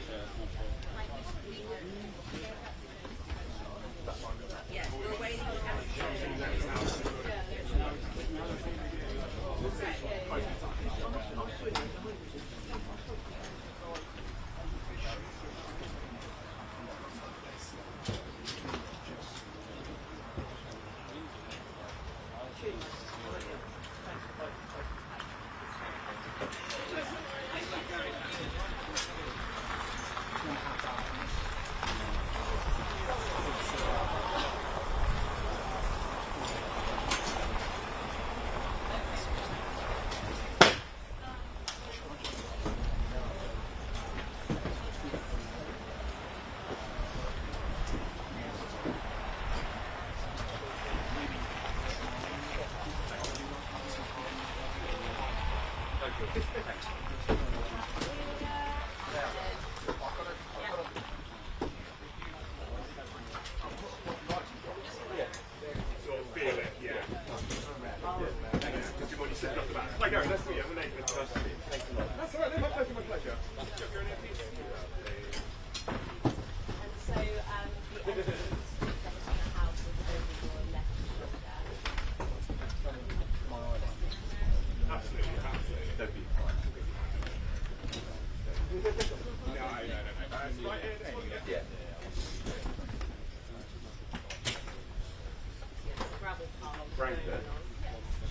Speaker 15: Frankfurt.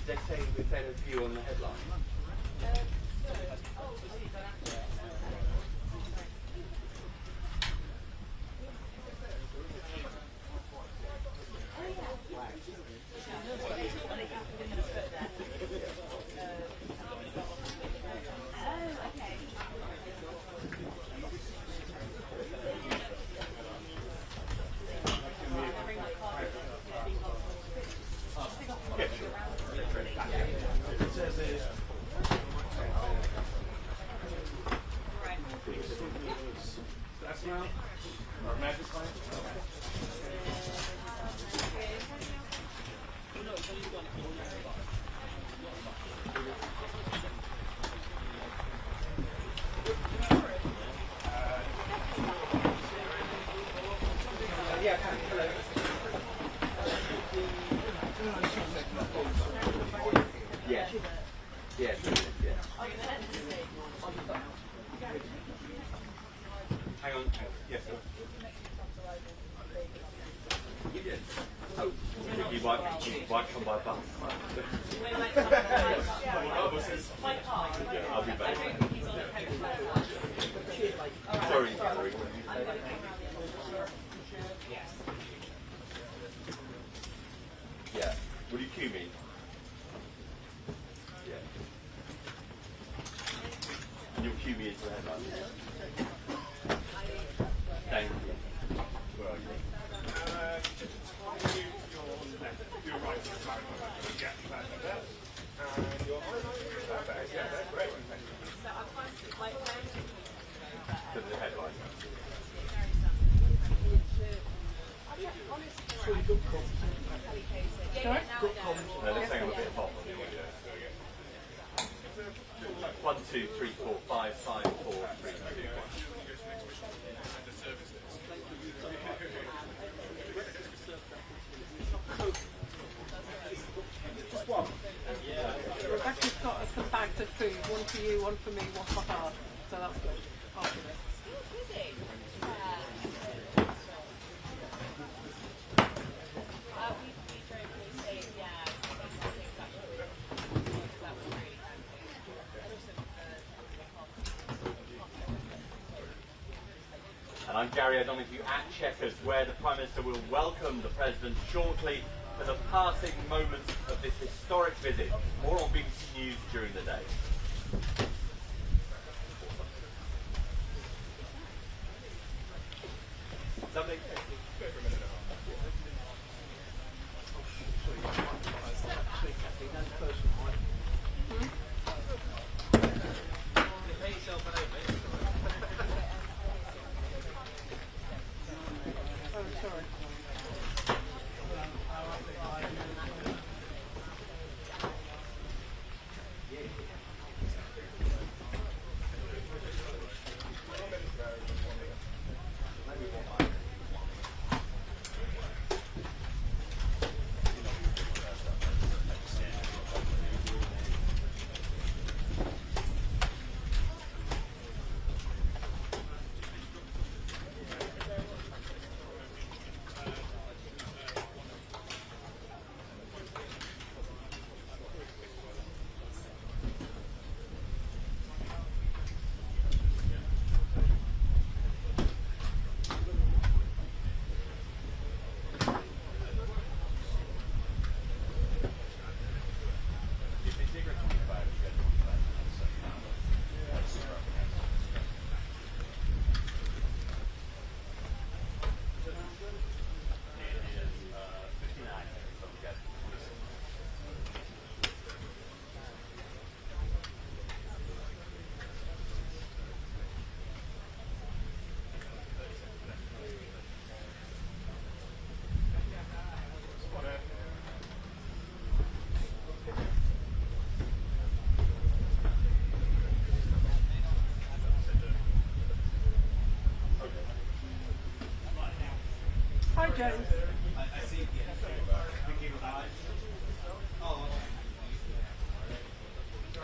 Speaker 15: Did they say with better view on the headline?
Speaker 9: It says
Speaker 14: on. Yes, sir. Oh, you might come by bus. I'll be back. Sorry, Gary. Yeah. Will you cue me? Yeah. And you'll cue me into the headline. Thank you. Where are you?
Speaker 6: You're on the left. You're right. Yeah, perfect. And you're perfect. Yeah, that's great.
Speaker 14: To the headline.
Speaker 8: Sorry, good comments.
Speaker 3: Sorry?
Speaker 8: Good comments.
Speaker 14: No, they're saying I'm a bit hot on the audio. 1, 2, 3, 4, 5, 5, 4, 3, 2, 1.
Speaker 8: Just one.
Speaker 3: Rebecca's got us some bags of food, one for you, one for me, one for her. So that's good. After this.
Speaker 14: And I'm Gary O'Donoghue at Chequers, where the Prime Minister will welcome the President shortly for the passing moments of this historic visit. More on BBC News during the day. Something.
Speaker 3: Oh, sorry. Hi, James.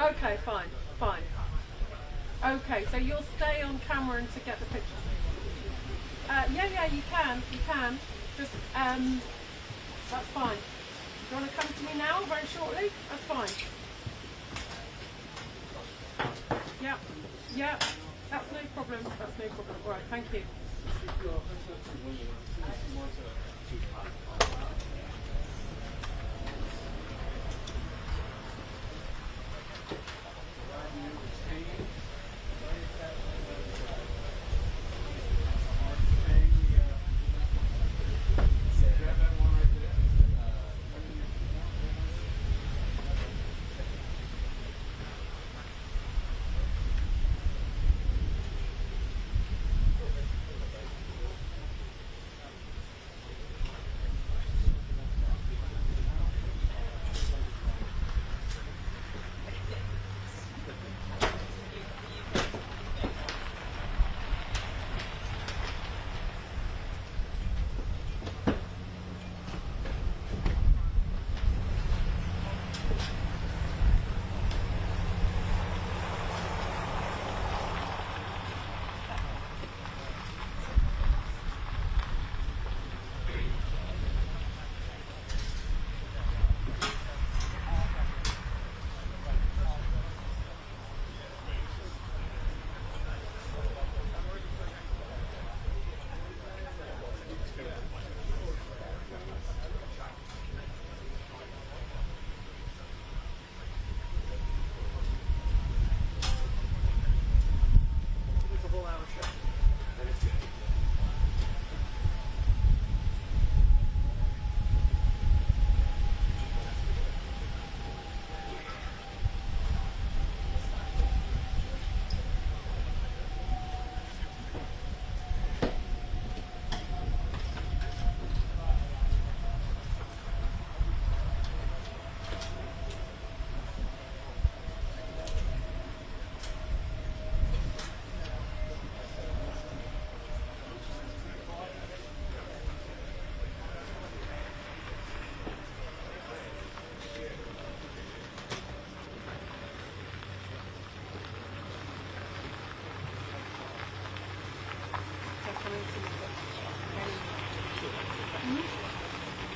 Speaker 3: Okay, fine, fine. Okay, so you'll stay on camera and to get the picture. Yeah, you can. Just, that's fine. Do you want to come to me now, very shortly? That's fine. Yeah, that's no problem. All right, thank you.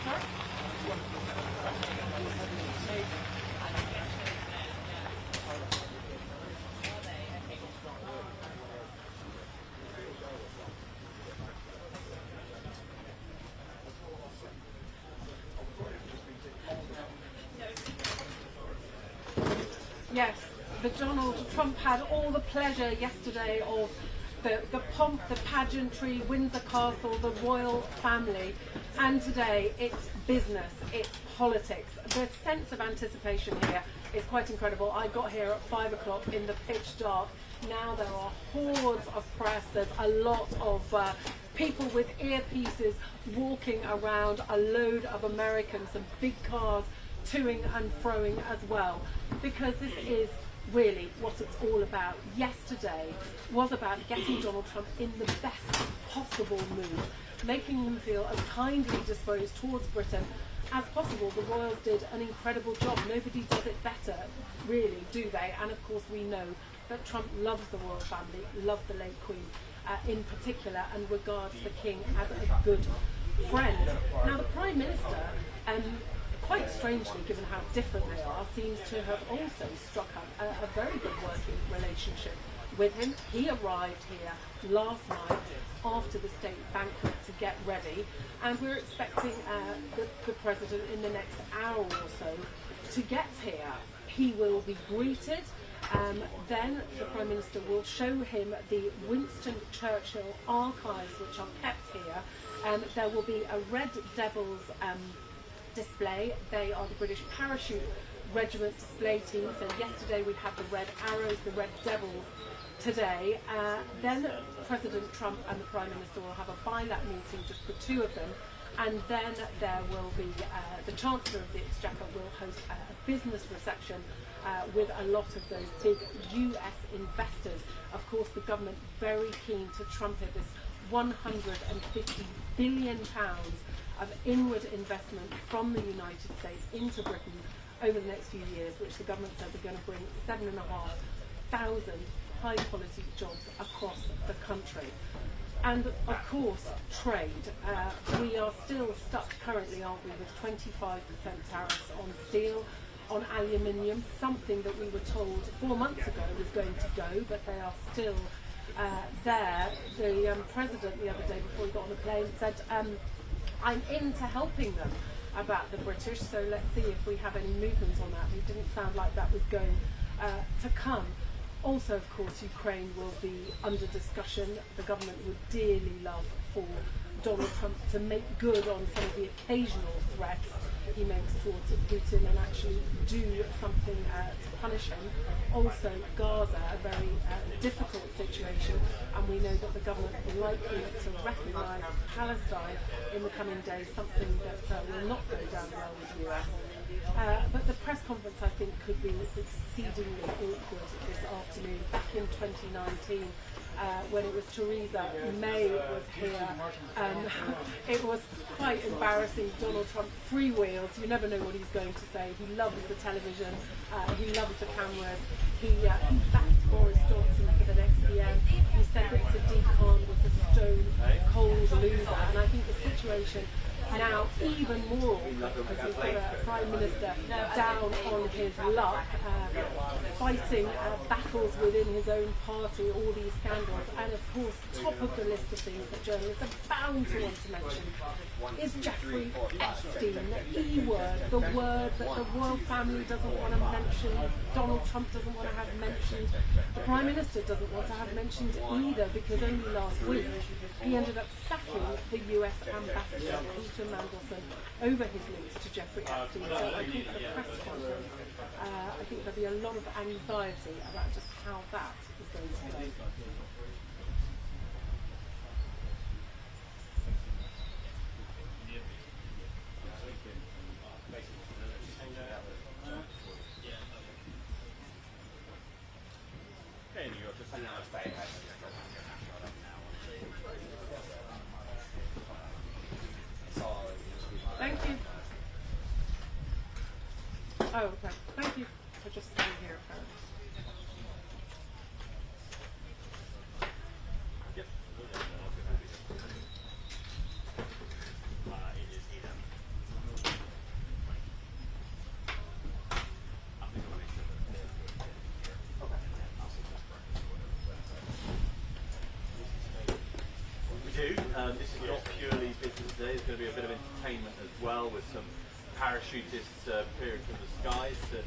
Speaker 3: Sorry? Yes, the Donald Trump had all the pleasure yesterday of the pomp, the pageantry, Windsor Castle, the royal family, and today it's business, it's politics. The sense of anticipation here is quite incredible. I got here at 5 o'clock in the pitch dark. Now there are hordes of press, there's a lot of people with earpieces walking around, a load of Americans, some big cars toing and froing as well, because this is really what it's all about. Yesterday was about getting Donald Trump in the best possible mood, making him feel as kindly disposed towards Britain as possible. The Royals did an incredible job. Nobody does it better, really, do they? And of course we know that Trump loves the royal family, loves the late Queen in particular, and regards the King as a good friend. Now the Prime Minister, quite strangely, given how different they are, seems to have also struck up a very good working relationship with him. He arrived here last night after the state banquet to get ready, and we're expecting the President in the next hour or so to get here. He will be greeted, then the Prime Minister will show him the Winston Churchill archives which are kept here. There will be a Red Devils display. They are the British Parachute Regiment display team. So yesterday we had the Red Arrows, the Red Devils today. Then President Trump and the Prime Minister will have a bilat meeting, just the two of them, and then there will be the Chancellor of the Exchequer will host a business reception with a lot of those big US investors. Of course the government very keen to trumpet this £150 billion of inward investment from the United States into Britain over the next few years, which the government says are going to bring 7,500 high-quality jobs across the country. And of course, trade. We are still stuck currently, aren't we, with 25% tariffs on steel, on aluminium, something that we were told 4 months ago was going to go, but they are still there. The President the other day before he got on the plane said, I'm into helping them about the British, so let's see if we have any movement on that. It didn't sound like that was going to come. Also, of course, Ukraine will be under discussion. The government would dearly love for Donald Trump to make good on some of the occasional threats he makes towards Putin and actually do something to punish him. Also, Gaza, a very difficult situation, and we know that the government is likely to recognise Palestine in the coming days, something that will not go down well with the US. But the press conference, I think, could be exceedingly awkward this afternoon. Back in 2019, when it was Theresa May was here, it was quite embarrassing. Donald Trump freewheels. You never know what he's going to say. He loves the television. He loves the cameras. He backed Boris Johnson for the next PM. He said that Sadiq Khan was a stone cold loser. And I think the situation now even more awkward because he's got a Prime Minister down on his luck, fighting battles within his own party, all these scandals, and of course top of the list of things that journalists are bound to want to mention is Jeffrey Epstein, the E word, the word that the royal family doesn't want to mention, Donald Trump doesn't want to have mentioned, the Prime Minister doesn't want to have mentioned either, because only last week he ended up sacking the US ambassador Peter Mandelson over his links to Jeffrey Epstein. So I think the press conference, I think there'll be a lot of anxiety about just how that is going to go. Thank you. Oh, okay. Thank you for just staying here, apparently.
Speaker 14: do. This is not purely business today. There's going to be a bit of entertainment as well, with some parachutists appearing from the skies to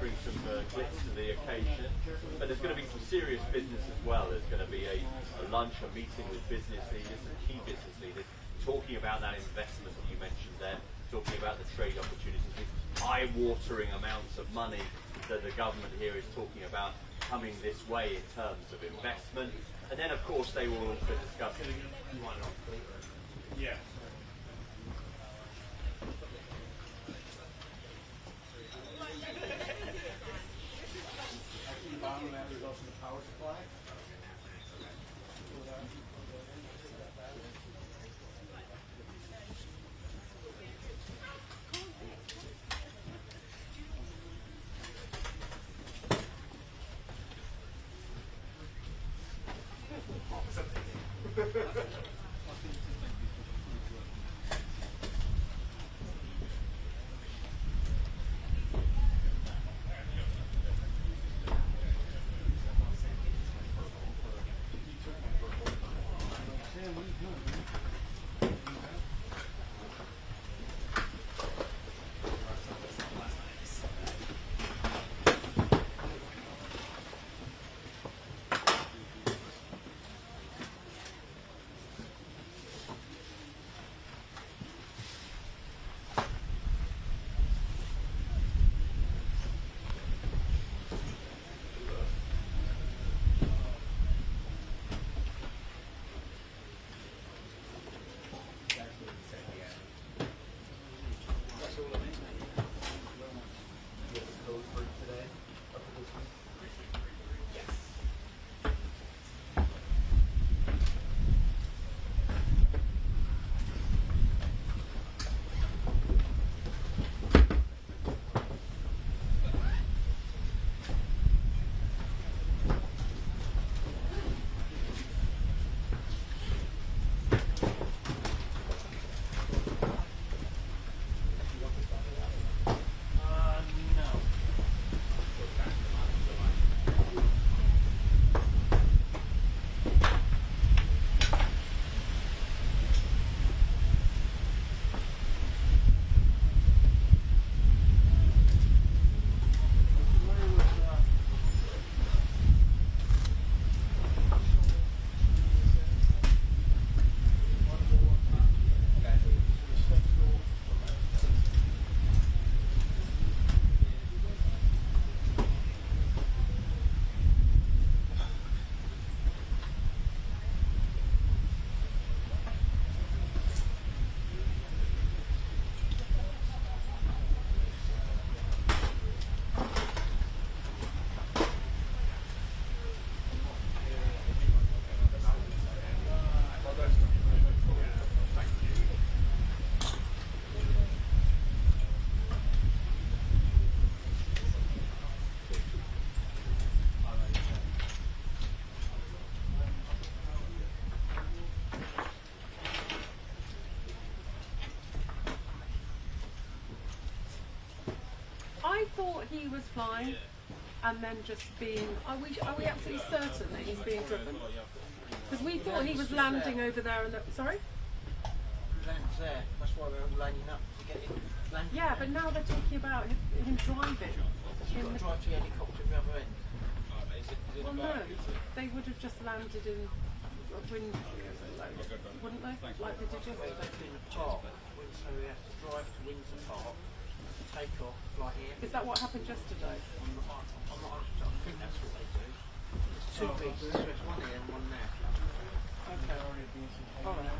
Speaker 14: bring some glitz to the occasion. But there's going to be some serious business as well. There's going to be a lunch, a meeting with business leaders, some key business leaders, talking about that investment that you mentioned there, talking about the trade opportunities, with eye-watering amounts of money that the government here is talking about coming this way in terms of investment. And then, of course, they will also discuss.
Speaker 6: Yeah.
Speaker 12: Actually, the bottom of that is also the power supply.
Speaker 3: I thought he was flying and then just being. Are we absolutely certain that he's being driven? Because we thought he was landing over there. Sorry?
Speaker 8: Lands there. That's why we're all lining up to get him landed.
Speaker 3: Yeah, but now they're talking about him driving.
Speaker 8: You've got to drive to the helicopter at the other end.
Speaker 3: Well, no, they would have just landed in Windsor, wouldn't they? Like they did yesterday.
Speaker 8: In the park, so we have to drive to Windsor Park, take off, fly here.
Speaker 3: Is that what happened yesterday?
Speaker 8: I think that's what they do. There's two pieces, so there's one here and one there.
Speaker 3: Okay. All right.